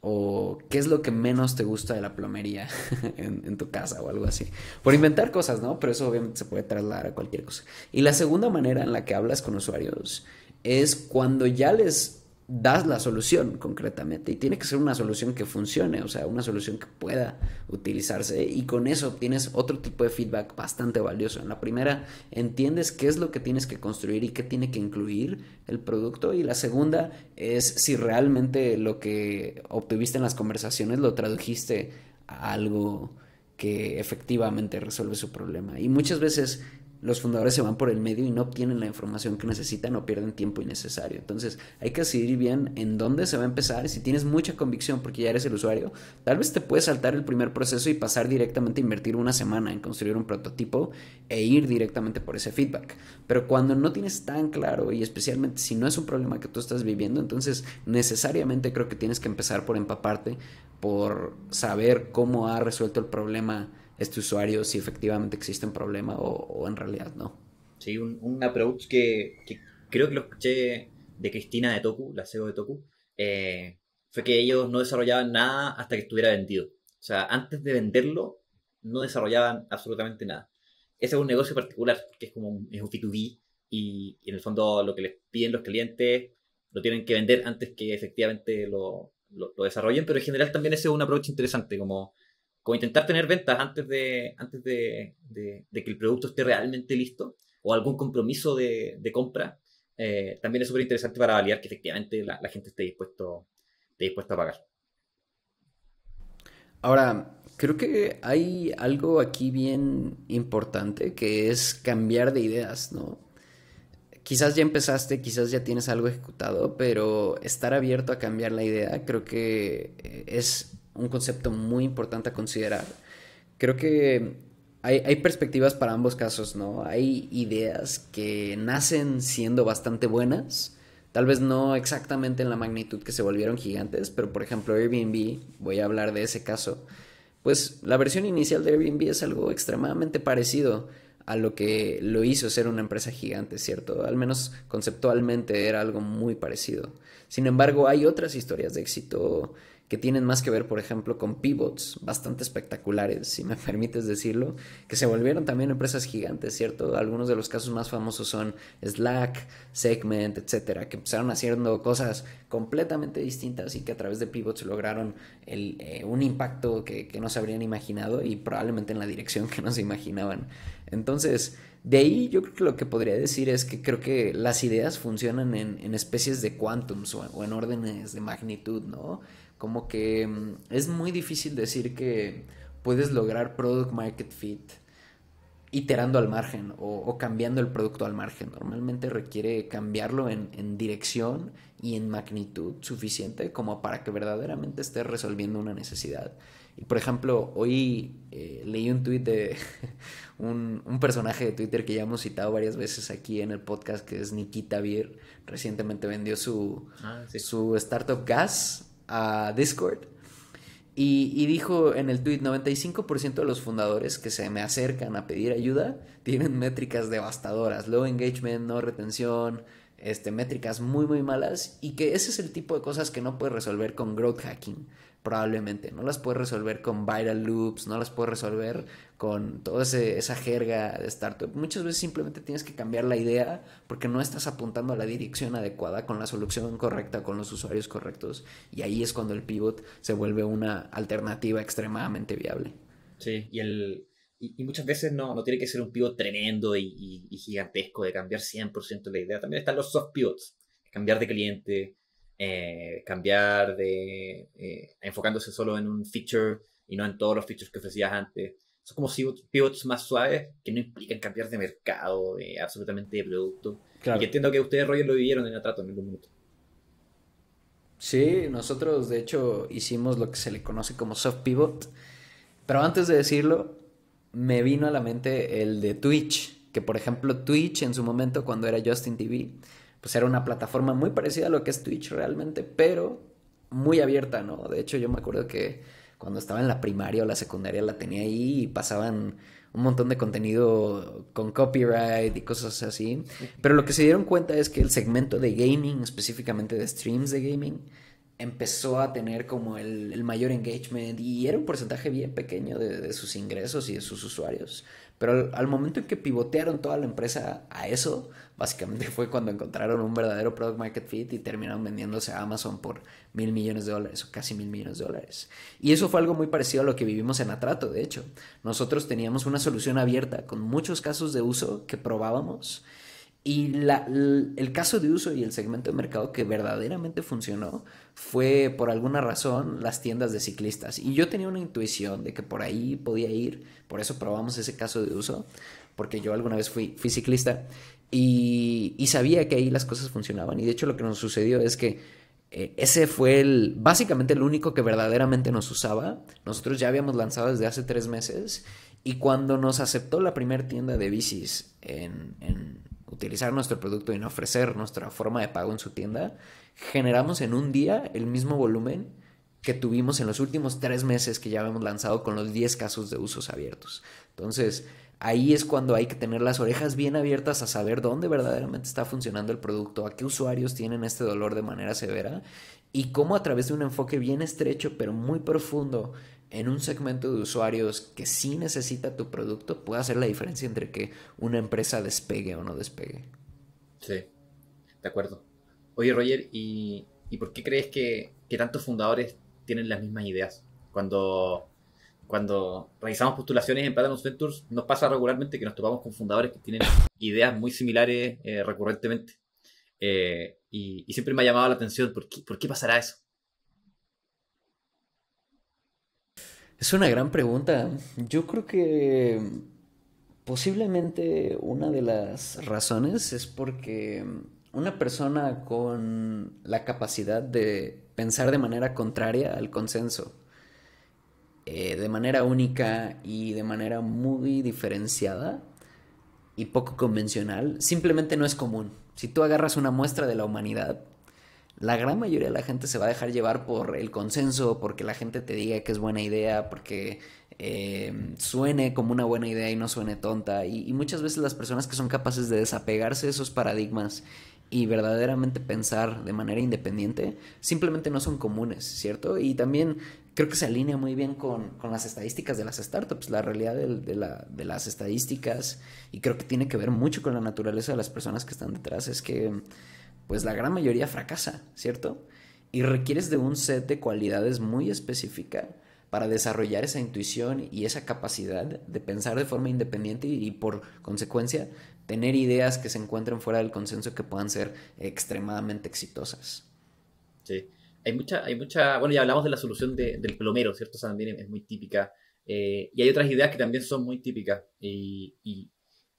O qué es lo que menos te gusta de la plomería en tu casa o algo así. Por inventar cosas, ¿no? Pero eso obviamente se puede trasladar a cualquier cosa. Y la segunda manera en la que hablas con usuarios es cuando ya les das la solución concretamente. Y tiene que ser una solución que funcione, o sea, una solución que pueda utilizarse. Y con eso obtienes otro tipo de feedback bastante valioso. En la primera, entiendes qué es lo que tienes que construir y qué tiene que incluir el producto. Y la segunda es si realmente lo que obtuviste en las conversaciones lo tradujiste a algo que efectivamente resuelve su problema. Y muchas veces los fundadores se van por el medio y no obtienen la información que necesitan o pierden tiempo innecesario. Entonces hay que decidir bien en dónde se va a empezar y si tienes mucha convicción porque ya eres el usuario, tal vez te puedes saltar el primer proceso y pasar directamente a invertir una semana en construir un prototipo e ir directamente por ese feedback. Pero cuando no tienes tan claro y especialmente si no es un problema que tú estás viviendo, entonces necesariamente creo que tienes que empezar por empaparte, por saber cómo ha resuelto el problema este usuario, si efectivamente existe un problema o en realidad no. Sí, un approach que creo que lo escuché de Cristina de Toku, la CEO de Toku, fue que ellos no desarrollaban nada hasta que estuviera vendido. O sea, antes de venderlo, no desarrollaban absolutamente nada. Ese es un negocio particular, porque es un B2B y en el fondo lo que les piden los clientes lo tienen que vender antes que efectivamente lo desarrollen, pero en general también ese es un approach interesante, como como intentar tener ventas de que el producto esté realmente listo o algún compromiso de compra, también es súper interesante para validar que efectivamente la gente esté dispuesto a pagar. Ahora, creo que hay algo aquí bien importante que es cambiar de ideas, ¿no? Quizás ya empezaste, quizás ya tienes algo ejecutado, pero estar abierto a cambiar la idea creo que es un concepto muy importante a considerar. Creo que hay perspectivas para ambos casos, ¿no? Hay ideas que nacen siendo bastante buenas, tal vez no exactamente en la magnitud que se volvieron gigantes, pero por ejemplo Airbnb, voy a hablar de ese caso, pues la versión inicial de Airbnb es algo extremadamente parecido a lo que lo hizo ser una empresa gigante, ¿cierto? Al menos conceptualmente era algo muy parecido. Sin embargo, hay otras historias de éxito que tienen más que ver, por ejemplo, con pivots bastante espectaculares, si me permites decirlo, que se volvieron también empresas gigantes, ¿cierto? Algunos de los casos más famosos son Slack, Segment, etcétera, que empezaron haciendo cosas completamente distintas y que a través de pivots lograron un impacto que no se habrían imaginado y probablemente en la dirección que no se imaginaban. Entonces, de ahí yo creo que lo que podría decir es que creo que las ideas funcionan en especies de quantums o en órdenes de magnitud, ¿no? Como que es muy difícil decir que puedes lograr product market fit iterando al margen o cambiando el producto al margen. Normalmente requiere cambiarlo en dirección y en magnitud suficiente como para que verdaderamente esté resolviendo una necesidad. Y por ejemplo, hoy leí un tweet de un personaje de Twitter que ya hemos citado varias veces aquí en el podcast, que es Nikita Beer. Recientemente vendió Sí. su startup Gas a Discord y dijo en el tweet, 95% de los fundadores que se me acercan a pedir ayuda tienen métricas devastadoras, low engagement, no retención, métricas muy muy malas y que ese es el tipo de cosas que no puedes resolver con growth hacking, probablemente. No las puedes resolver con viral loops, no las puedes resolver con toda esa jerga de startup. Muchas veces simplemente tienes que cambiar la idea porque no estás apuntando a la dirección adecuada, con la solución correcta, con los usuarios correctos. Y ahí es cuando el pivot se vuelve una alternativa extremadamente viable. Sí, y muchas veces no tiene que ser un pivot tremendo y gigantesco de cambiar 100% la idea. También están los soft pivots, cambiar de cliente, enfocándose solo en un feature y no en todos los features que ofrecías antes. Son como pivots más suaves que no implican cambiar de mercado, absolutamente de producto. Y que Claro. entiendo que ustedes, Roger, lo vivieron en Atrato en algún minuto. Sí, nosotros de hecho hicimos lo que se le conoce como soft pivot, pero antes de decirlo, me vino a la mente el de Twitch, que por ejemplo Twitch en su momento cuando era Justin TV, pues era una plataforma muy parecida a lo que es Twitch realmente, pero muy abierta, ¿no? De hecho yo me acuerdo que cuando estaba en la primaria o la secundaria la tenía ahí y pasaban un montón de contenido con copyright y cosas así, pero lo que se dieron cuenta es que el segmento de gaming, específicamente de streams de gaming, empezó a tener como el mayor engagement y era un porcentaje bien pequeño de sus ingresos y de sus usuarios. Pero al momento en que pivotearon toda la empresa a eso, básicamente fue cuando encontraron un verdadero product market fit y terminaron vendiéndose a Amazon por $1,000,000,000 o casi $1,000,000,000. Y eso fue algo muy parecido a lo que vivimos en Atrato, de hecho. Nosotros teníamos una solución abierta con muchos casos de uso que probábamos y el caso de uso y el segmento de mercado que verdaderamente funcionó fue por alguna razón las tiendas de ciclistas. Y yo tenía una intuición de que por ahí podía ir, por eso probamos ese caso de uso, porque yo alguna vez fui ciclista y sabía que ahí las cosas funcionaban. Y de hecho lo que nos sucedió es que ese fue básicamente el único que verdaderamente nos usaba. Nosotros ya habíamos lanzado desde hace 3 meses y cuando nos aceptó la primera tienda de bicis en utilizar nuestro producto y en ofrecer nuestra forma de pago en su tienda, generamos en un día el mismo volumen que tuvimos en los últimos 3 meses que ya habíamos lanzado con los 10 casos de usos abiertos. Entonces, ahí es cuando hay que tener las orejas bien abiertas a saber dónde verdaderamente está funcionando el producto, a qué usuarios tienen este dolor de manera severa y cómo a través de un enfoque bien estrecho pero muy profundo en un segmento de usuarios que sí necesita tu producto puede hacer la diferencia entre que una empresa despegue o no despegue. Sí, de acuerdo. Oye, Roger, ¿y por qué crees que tantos fundadores tienen las mismas ideas? Cuando cuando realizamos postulaciones en Platinum Ventures, nos pasa regularmente que nos topamos con fundadores que tienen ideas muy similares recurrentemente. Y siempre me ha llamado la atención, por qué pasará eso? Es una gran pregunta. Yo creo que posiblemente una de las razones es porque una persona con la capacidad de pensar de manera contraria al consenso, de manera única y de manera muy diferenciada y poco convencional, simplemente no es común. Si tú agarras una muestra de la humanidad, la gran mayoría de la gente se va a dejar llevar por el consenso, porque la gente te diga que es buena idea, porque suene como una buena idea y no suene tonta. Y muchas veces las personas que son capaces de desapegarse de esos paradigmas y verdaderamente pensar de manera independiente, simplemente no son comunes, ¿cierto? Y también creo que se alinea muy bien con las estadísticas de las startups, la realidad de las estadísticas, y creo que tiene que ver mucho con la naturaleza de las personas que están detrás, es que pues la gran mayoría fracasa, ¿cierto? Y requieres de un set de cualidades muy específica para desarrollar esa intuición y esa capacidad de pensar de forma independiente y por consecuencia tener ideas que se encuentren fuera del consenso que puedan ser extremadamente exitosas. Sí. Bueno, ya hablamos de la solución del plomero, ¿cierto? Esa también es muy típica. Y hay otras ideas que también son muy típicas. Y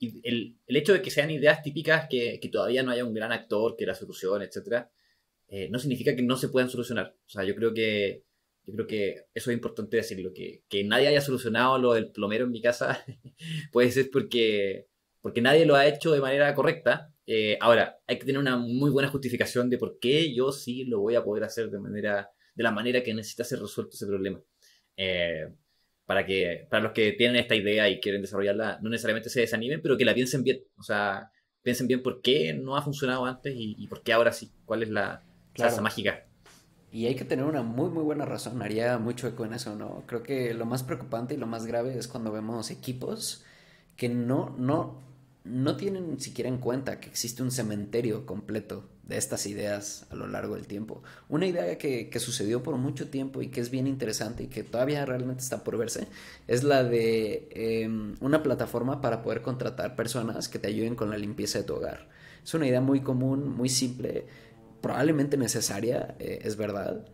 el hecho de que sean ideas típicas, que todavía no haya un gran actor que la solucione, etcétera, no significa que no se puedan solucionar. O sea, yo creo que eso es importante decirlo, que nadie haya solucionado lo del plomero en mi casa puede ser porque nadie lo ha hecho de manera correcta. Ahora, hay que tener una muy buena justificación de por qué yo sí lo voy a poder hacer de la manera que necesita ser resuelto ese problema. Eh, para los que tienen esta idea y quieren desarrollarla, no necesariamente se desanimen, pero que la piensen bien. O sea, piensen bien por qué no ha funcionado antes y por qué ahora sí. ¿Cuál es la salsa Claro. mágica? Y hay que tener una muy muy buena razón, haría mucho eco en eso, ¿no? Creo que lo más preocupante y lo más grave es cuando vemos equipos que no tienen ni siquiera en cuenta que existe un cementerio completo de estas ideas a lo largo del tiempo. Una idea que sucedió por mucho tiempo y que es bien interesante y que todavía realmente está por verse es la de una plataforma para poder contratar personas que te ayuden con la limpieza de tu hogar. Es una idea muy común, muy simple, probablemente necesaria, es verdad,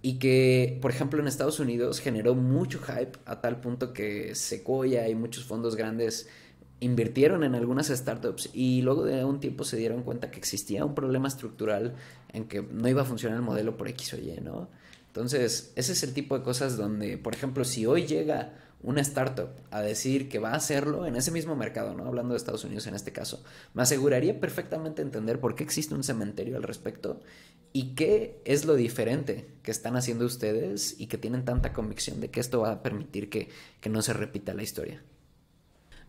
y que, por ejemplo, en Estados Unidos generó mucho hype a tal punto que Sequoia y muchos fondos grandes invirtieron en algunas startups y luego de un tiempo se dieron cuenta que existía un problema estructural en que no iba a funcionar el modelo por X o Y, ¿no? Entonces, ese es el tipo de cosas donde, por ejemplo, si hoy llega una startup a decir que va a hacerlo en ese mismo mercado, ¿no? Hablando de Estados Unidos en este caso, me aseguraría perfectamente entender por qué existe un cementerio al respecto y qué es lo diferente que están haciendo ustedes y que tienen tanta convicción de que esto va a permitir que no se repita la historia.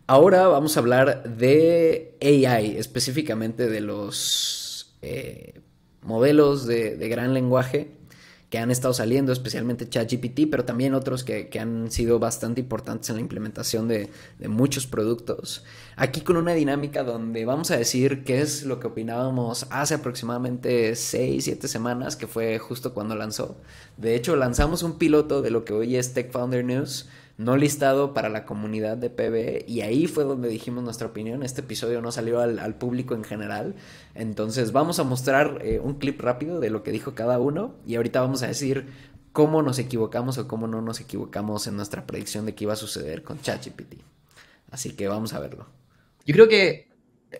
Ahora vamos a hablar de AI, específicamente de los modelos de gran lenguaje que han estado saliendo, especialmente ChatGPT, pero también otros que han sido bastante importantes en la implementación de muchos productos. Aquí con una dinámica donde vamos a decir qué es lo que opinábamos hace aproximadamente 6 7 semanas, que fue justo cuando lanzó. De hecho, lanzamos un piloto de lo que hoy es Tech Founder News, no listado para la comunidad de PB, y ahí fue donde dijimos nuestra opinión. Este episodio no salió al público en general, entonces vamos a mostrar un clip rápido de lo que dijo cada uno y ahorita vamos a decir cómo nos equivocamos o cómo no nos equivocamos en nuestra predicción de qué iba a suceder con ChatGPT. Así que vamos a verlo. Yo creo que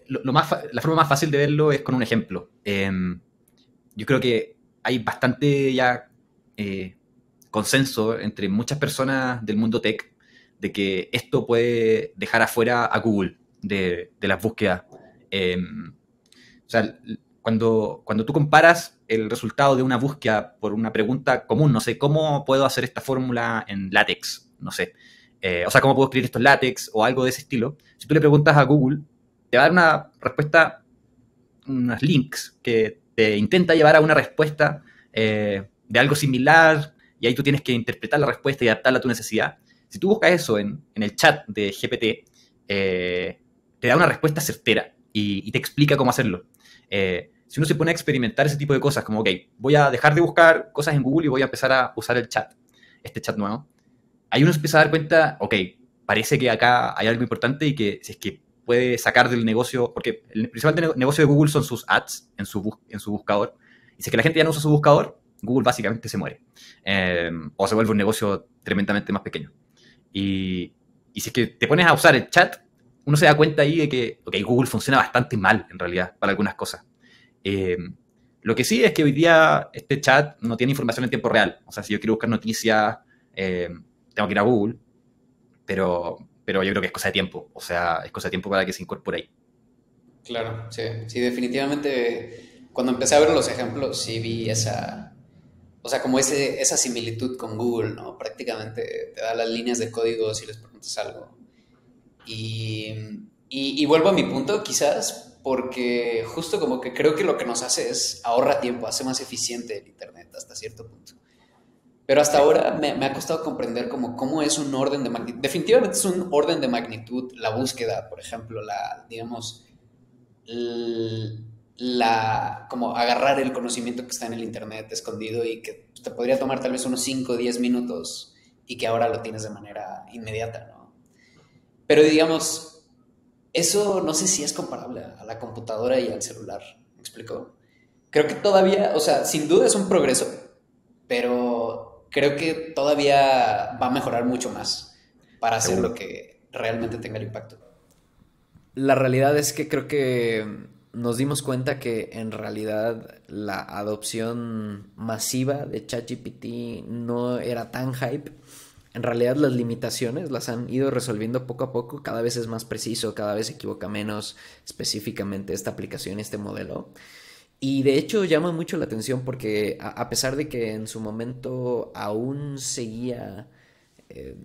la forma más fácil de verlo es con un ejemplo. Yo creo que hay bastante ya consenso entre muchas personas del mundo tech de que esto puede dejar afuera a Google de las búsquedas. O sea, cuando tú comparas el resultado de una búsqueda por una pregunta común, no sé, ¿cómo puedo hacer esta fórmula en látex? No sé. O sea, ¿cómo puedo escribir esto en látex? O algo de ese estilo. Si tú le preguntas a Google, te va a dar una respuesta, unos links que te intenta llevar a una respuesta de algo similar, y ahí tú tienes que interpretar la respuesta y adaptarla a tu necesidad. Si tú buscas eso en el chat de GPT, te da una respuesta certera y te explica cómo hacerlo. Si uno se pone a experimentar ese tipo de cosas, como, ok, voy a dejar de buscar cosas en Google y voy a empezar a usar el chat, este chat nuevo, ahí uno se empieza a dar cuenta, ok, parece que acá hay algo importante y que si es que puede sacar del negocio, porque el principal negocio de Google son sus ads en su buscador, y si es que la gente ya no usa su buscador, Google básicamente se muere, o se vuelve un negocio tremendamente más pequeño. Y si es que te pones a usar el chat, uno se da cuenta ahí de que okay, Google funciona bastante mal, en realidad, para algunas cosas. Eh, lo que sí es que hoy día este chat no tiene información en tiempo real. O sea, si yo quiero buscar noticias, eh, tengo que ir a Google, pero yo creo que es cosa de tiempo. O sea, es cosa de tiempo para que se incorpore ahí. Claro, sí, sí, definitivamente. Cuando empecé a ver los ejemplos, sí vi esa, o sea, como esa similitud con Google, ¿no? Prácticamente te da las líneas de código si les preguntas algo. Y, y vuelvo a mi punto, quizás, porque justo como que creo que lo que nos hace es ahorra tiempo, hace más eficiente el Internet hasta cierto punto. Pero hasta Sí. ahora me ha costado comprender como cómo es un orden de magnitud. Definitivamente es un orden de magnitud la búsqueda, por ejemplo, la, digamos, como agarrar el conocimiento que está en el internet escondido y que te podría tomar tal vez unos 5 o 10 minutos y que ahora lo tienes de manera inmediata, ¿no? Pero digamos, eso no sé si es comparable a la computadora y al celular, ¿me explico? Creo que todavía, o sea, sin duda es un progreso, pero creo que todavía va a mejorar mucho más para hacer lo Seguro. que realmente tenga el impacto. La realidad es que creo que nos dimos cuenta que en realidad la adopción masiva de ChatGPT no era tan hype. En realidad las limitaciones las han ido resolviendo poco a poco, cada vez es más preciso, cada vez se equivoca menos específicamente esta aplicación, este modelo. Y de hecho llama mucho la atención porque a pesar de que en su momento aún seguía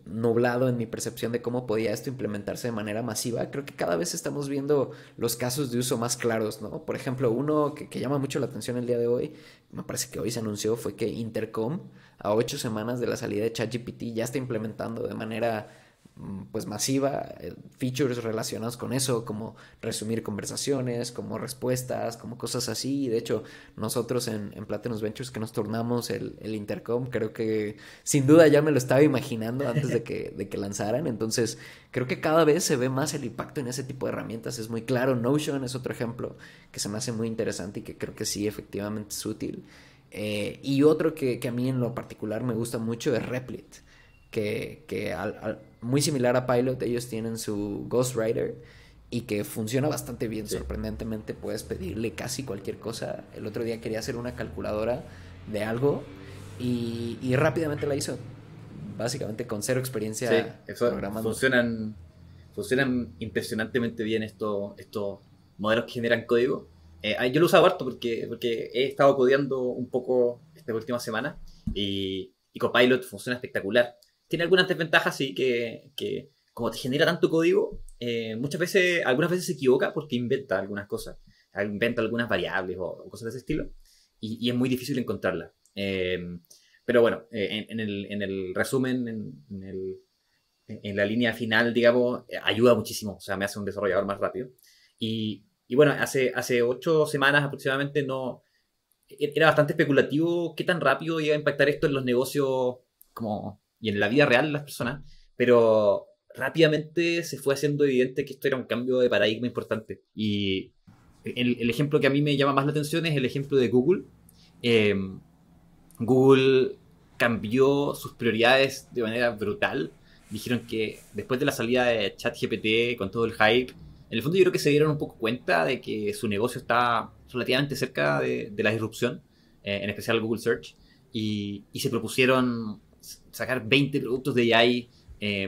nublado en mi percepción de cómo podía esto implementarse de manera masiva, creo que cada vez estamos viendo los casos de uso más claros, ¿no? Por ejemplo, uno que llama mucho la atención el día de hoy, me parece que hoy se anunció, fue que Intercom, a 8 semanas de la salida de ChatGPT, ya está implementando de manera pues masiva, features relacionados con eso, como resumir conversaciones, como respuestas, como cosas así. Y de hecho, nosotros en Platinum Ventures que nos tornamos el Intercom, creo que sin duda ya me lo estaba imaginando antes de que lanzaran. Entonces, creo que cada vez se ve más el impacto en ese tipo de herramientas. Es muy claro. Notion es otro ejemplo que se me hace muy interesante y que creo que sí, efectivamente es útil. Y otro que a mí en lo particular me gusta mucho es Replit, muy similar a Pilot, ellos tienen su Ghostwriter y que funciona bastante bien, Sí. sorprendentemente puedes pedirle casi cualquier cosa. El otro día quería hacer una calculadora de algo y rápidamente la hizo, básicamente con cero Sí, experiencia eso programando. funcionan impresionantemente bien estos modelos que generan código. Yo lo he usado harto porque he estado codeando un poco esta última semana y Copilot funciona espectacular. Tiene algunas desventajas, sí, que como te genera tanto código, algunas veces se equivoca porque inventa algunas cosas, inventa algunas variables o cosas de ese estilo y es muy difícil encontrarlas. Pero bueno, en el resumen, en la línea final, digamos, ayuda muchísimo. O sea, me hace un desarrollador más rápido. Y bueno, hace 8 semanas aproximadamente era bastante especulativo qué tan rápido iba a impactar esto en los negocios como, y en la vida real de las personas. Pero rápidamente se fue haciendo evidente que esto era un cambio de paradigma importante. Y el ejemplo que a mí me llama más la atención es el ejemplo de Google. Eh, Google cambió sus prioridades de manera brutal. Dijeron que después de la salida de ChatGPT, con todo el hype, en el fondo yo creo que se dieron un poco cuenta de que su negocio está relativamente cerca de la disrupción, en especial Google Search, y se propusieron sacar 20 productos de AI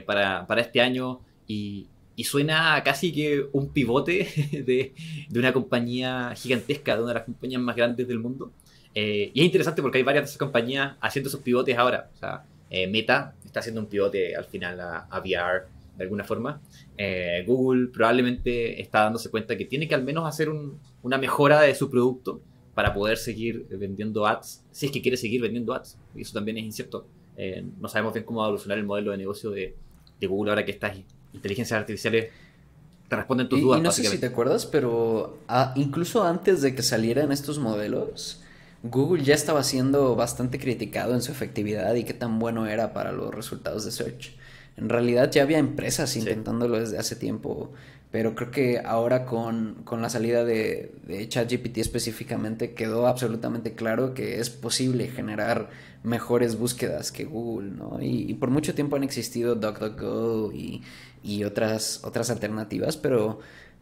para este año y suena casi que un pivote de una compañía gigantesca, de una de las compañías más grandes del mundo. Y es interesante porque hay varias de esas compañías haciendo esos pivotes ahora. O sea, Meta está haciendo un pivote al final a VR de alguna forma. Google probablemente está dándose cuenta que tiene que al menos hacer una mejora de su producto para poder seguir vendiendo ads, si es que quiere seguir vendiendo ads. Y eso también es incierto. No sabemos bien cómo va a evolucionar el modelo de negocio de Google ahora que estas inteligencias artificiales te responden tus Y dudas, no sé si te básicamente. acuerdas, pero incluso antes de que salieran estos modelos, Google ya estaba siendo bastante criticado en su efectividad y qué tan bueno era para los resultados de search. En realidad ya había empresas Sí. intentándolo desde hace tiempo, pero creo que ahora con la salida de ChatGPT específicamente quedó absolutamente claro que es posible generar mejores búsquedas que Google, ¿no? Y por mucho tiempo han existido DuckDuckGo y otras alternativas, pero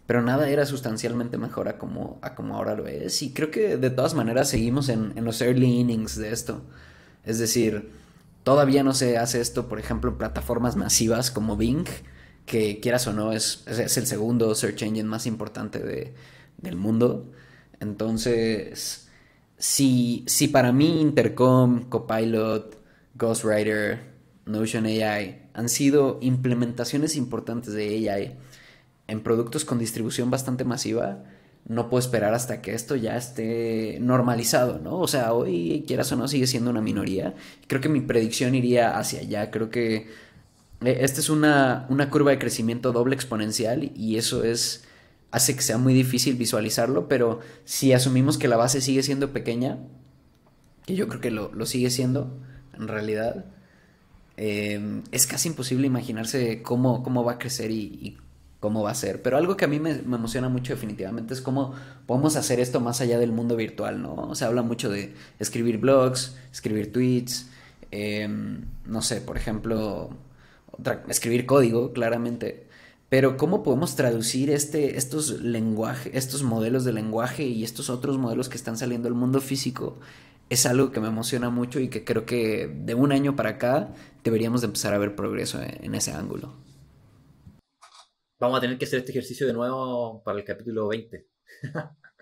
nada era sustancialmente mejor a como ahora lo es. Y creo que de todas maneras seguimos en los early innings de esto. Es decir, todavía no se hace esto, por ejemplo, en plataformas masivas como Bing, que quieras o no es el segundo search engine más importante del mundo. Entonces, si para mí Intercom, Copilot, Ghostwriter, Notion AI han sido implementaciones importantes de AI en productos con distribución bastante masiva, no puedo esperar hasta que esto ya esté normalizado, ¿no? O sea, hoy, quieras o no, sigue siendo una minoría. Creo que mi predicción iría hacia allá. Creo que esta es una curva de crecimiento doble exponencial y eso hace que sea muy difícil visualizarlo, pero si asumimos que la base sigue siendo pequeña, que yo creo que lo sigue siendo en realidad, es casi imposible imaginarse cómo va a crecer y cómo va a ser. Pero algo que a mí me emociona mucho definitivamente es cómo podemos hacer esto más allá del mundo virtual, ¿no? Se habla mucho de escribir blogs, escribir tweets, no sé, por ejemplo, escribir código, claramente. Pero ¿cómo podemos traducir estos modelos de lenguaje y estos otros modelos que están saliendo al mundo físico? Es algo que me emociona mucho y que creo que de un año para acá deberíamos de empezar a ver progreso en ese ángulo. Vamos a tener que hacer este ejercicio de nuevo para el capítulo 20.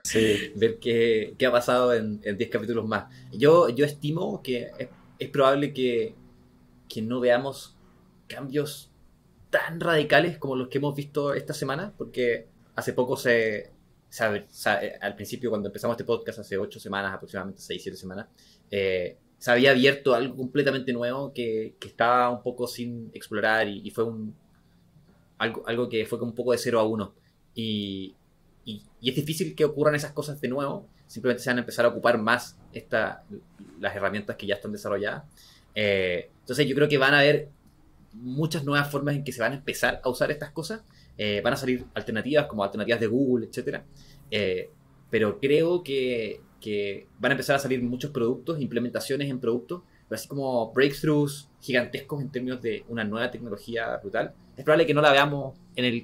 Sí. Ver qué ha pasado en 10 capítulos más. Yo estimo que es probable que no veamos cambios tan radicales como los que hemos visto esta semana, porque hace poco al principio cuando empezamos este podcast, hace 8 semanas, aproximadamente 6 7 semanas, se había abierto algo completamente nuevo que estaba un poco sin explorar y fue algo que fue como un poco de 0 a 1. Y, y es difícil que ocurran esas cosas de nuevo, simplemente se van a empezar a ocupar más las herramientas que ya están desarrolladas. Entonces yo creo que van a haber muchas nuevas formas en que se van a empezar a usar estas cosas. Van a salir alternativas como alternativas de Google, etcétera. Pero creo que van a empezar a salir muchos productos, implementaciones en productos, pero así como breakthroughs gigantescos en términos de una nueva tecnología brutal. Es probable que no la veamos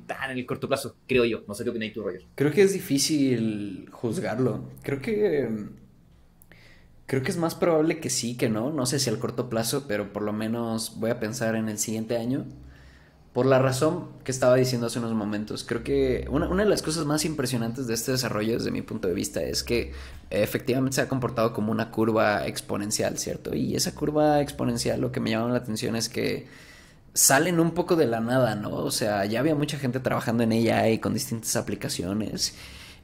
tan en el corto plazo, creo yo. No sé qué opináis tú, Roger. Creo que es difícil juzgarlo. Creo que es más probable que sí que no. No sé si al corto plazo, pero por lo menos voy a pensar en el siguiente año. Por la razón que estaba diciendo hace unos momentos, creo que una de las cosas más impresionantes de este desarrollo desde mi punto de vista es que efectivamente se ha comportado como una curva exponencial, ¿cierto? Y esa curva exponencial lo que me llama la atención es que salen un poco de la nada, ¿no? O sea, ya había mucha gente trabajando en AI con distintas aplicaciones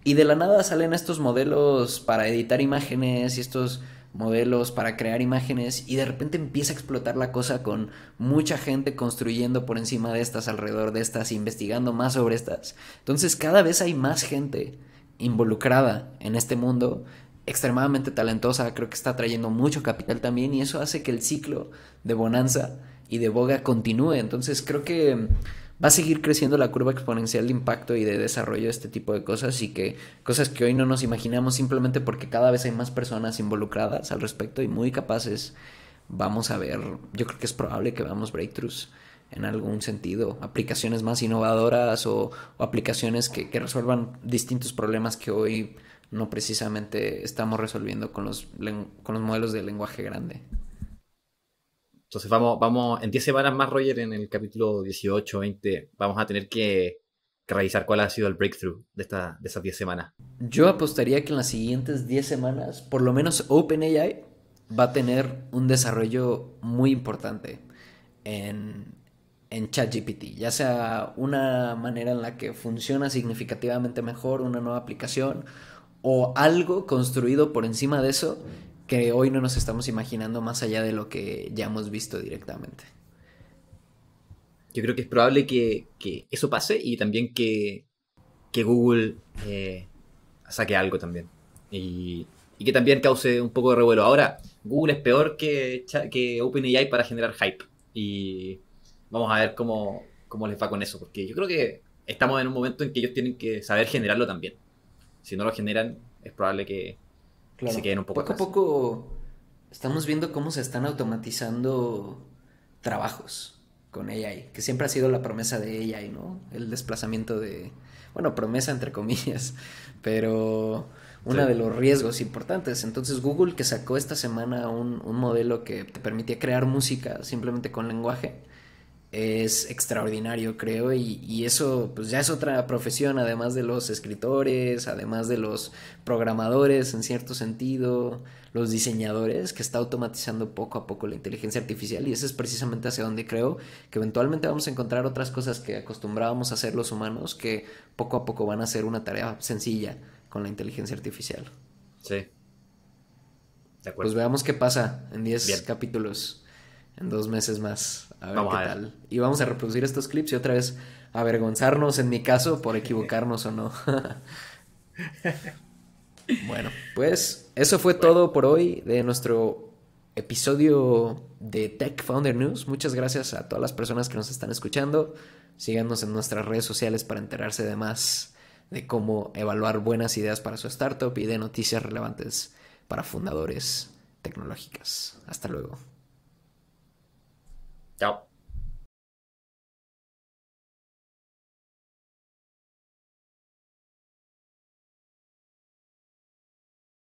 y de la nada salen estos modelos para editar imágenes y estos modelos para crear imágenes y de repente empieza a explotar la cosa con mucha gente construyendo por encima de estas, alrededor de estas, investigando más sobre estas. Entonces cada vez hay más gente involucrada en este mundo, extremadamente talentosa, creo que está trayendo mucho capital también y eso hace que el ciclo de bonanza y de boga continúe. Entonces creo que va a seguir creciendo la curva exponencial de impacto y de desarrollo de este tipo de cosas y que cosas que hoy no nos imaginamos simplemente porque cada vez hay más personas involucradas al respecto y muy capaces. Vamos a ver, yo creo que es probable que veamos breakthroughs en algún sentido, aplicaciones más innovadoras o aplicaciones que resuelvan distintos problemas que hoy no precisamente estamos resolviendo con los modelos de lenguaje grande. Entonces vamos en 10 semanas más, Roger, en el capítulo 18 20 vamos a tener que revisar cuál ha sido el breakthrough de esas 10 semanas. Yo apostaría que en las siguientes 10 semanas, por lo menos OpenAI va a tener un desarrollo muy importante en, en ChatGPT, ya sea una manera en la que funciona significativamente mejor una nueva aplicación o algo construido por encima de eso que hoy no nos estamos imaginando más allá de lo que ya hemos visto directamente. Yo creo que es probable que eso pase y también que Google saque algo también. Y, y que también cause un poco de revuelo. Ahora, Google es peor que OpenAI para generar hype. Y vamos a ver cómo les va con eso, porque yo creo que estamos en un momento en que ellos tienen que saber generarlo también. Si no lo generan, es probable que se Claro, queden un poco poco a atrás. poco estamos viendo cómo se están automatizando trabajos con AI, que siempre ha sido la promesa de AI, ¿no? El desplazamiento de, bueno, promesa entre comillas, pero Sí, uno de los riesgos importantes. Entonces Google que sacó esta semana un modelo que te permitía crear música simplemente con lenguaje, es extraordinario, creo, y eso pues ya es otra profesión, además de los escritores, además de los programadores en cierto sentido, los diseñadores, que está automatizando poco a poco la inteligencia artificial, y eso es precisamente hacia donde creo que eventualmente vamos a encontrar otras cosas que acostumbrábamos a hacer los humanos, que poco a poco van a ser una tarea sencilla con la inteligencia artificial. sí, de Pues acuerdo. veamos qué pasa en 10 Bien, capítulos, en 2 meses más, a ver vamos qué a ver. tal. Y vamos a reproducir estos clips y otra vez avergonzarnos, en mi caso, por equivocarnos o no. Bueno, pues eso fue Bueno, todo por hoy de nuestro episodio de Tech Founder News. Muchas gracias a todas las personas que nos están escuchando. Síganos en nuestras redes sociales para enterarse de más de cómo evaluar buenas ideas para su startup y de noticias relevantes para fundadores tecnológicas. Hasta luego. chao.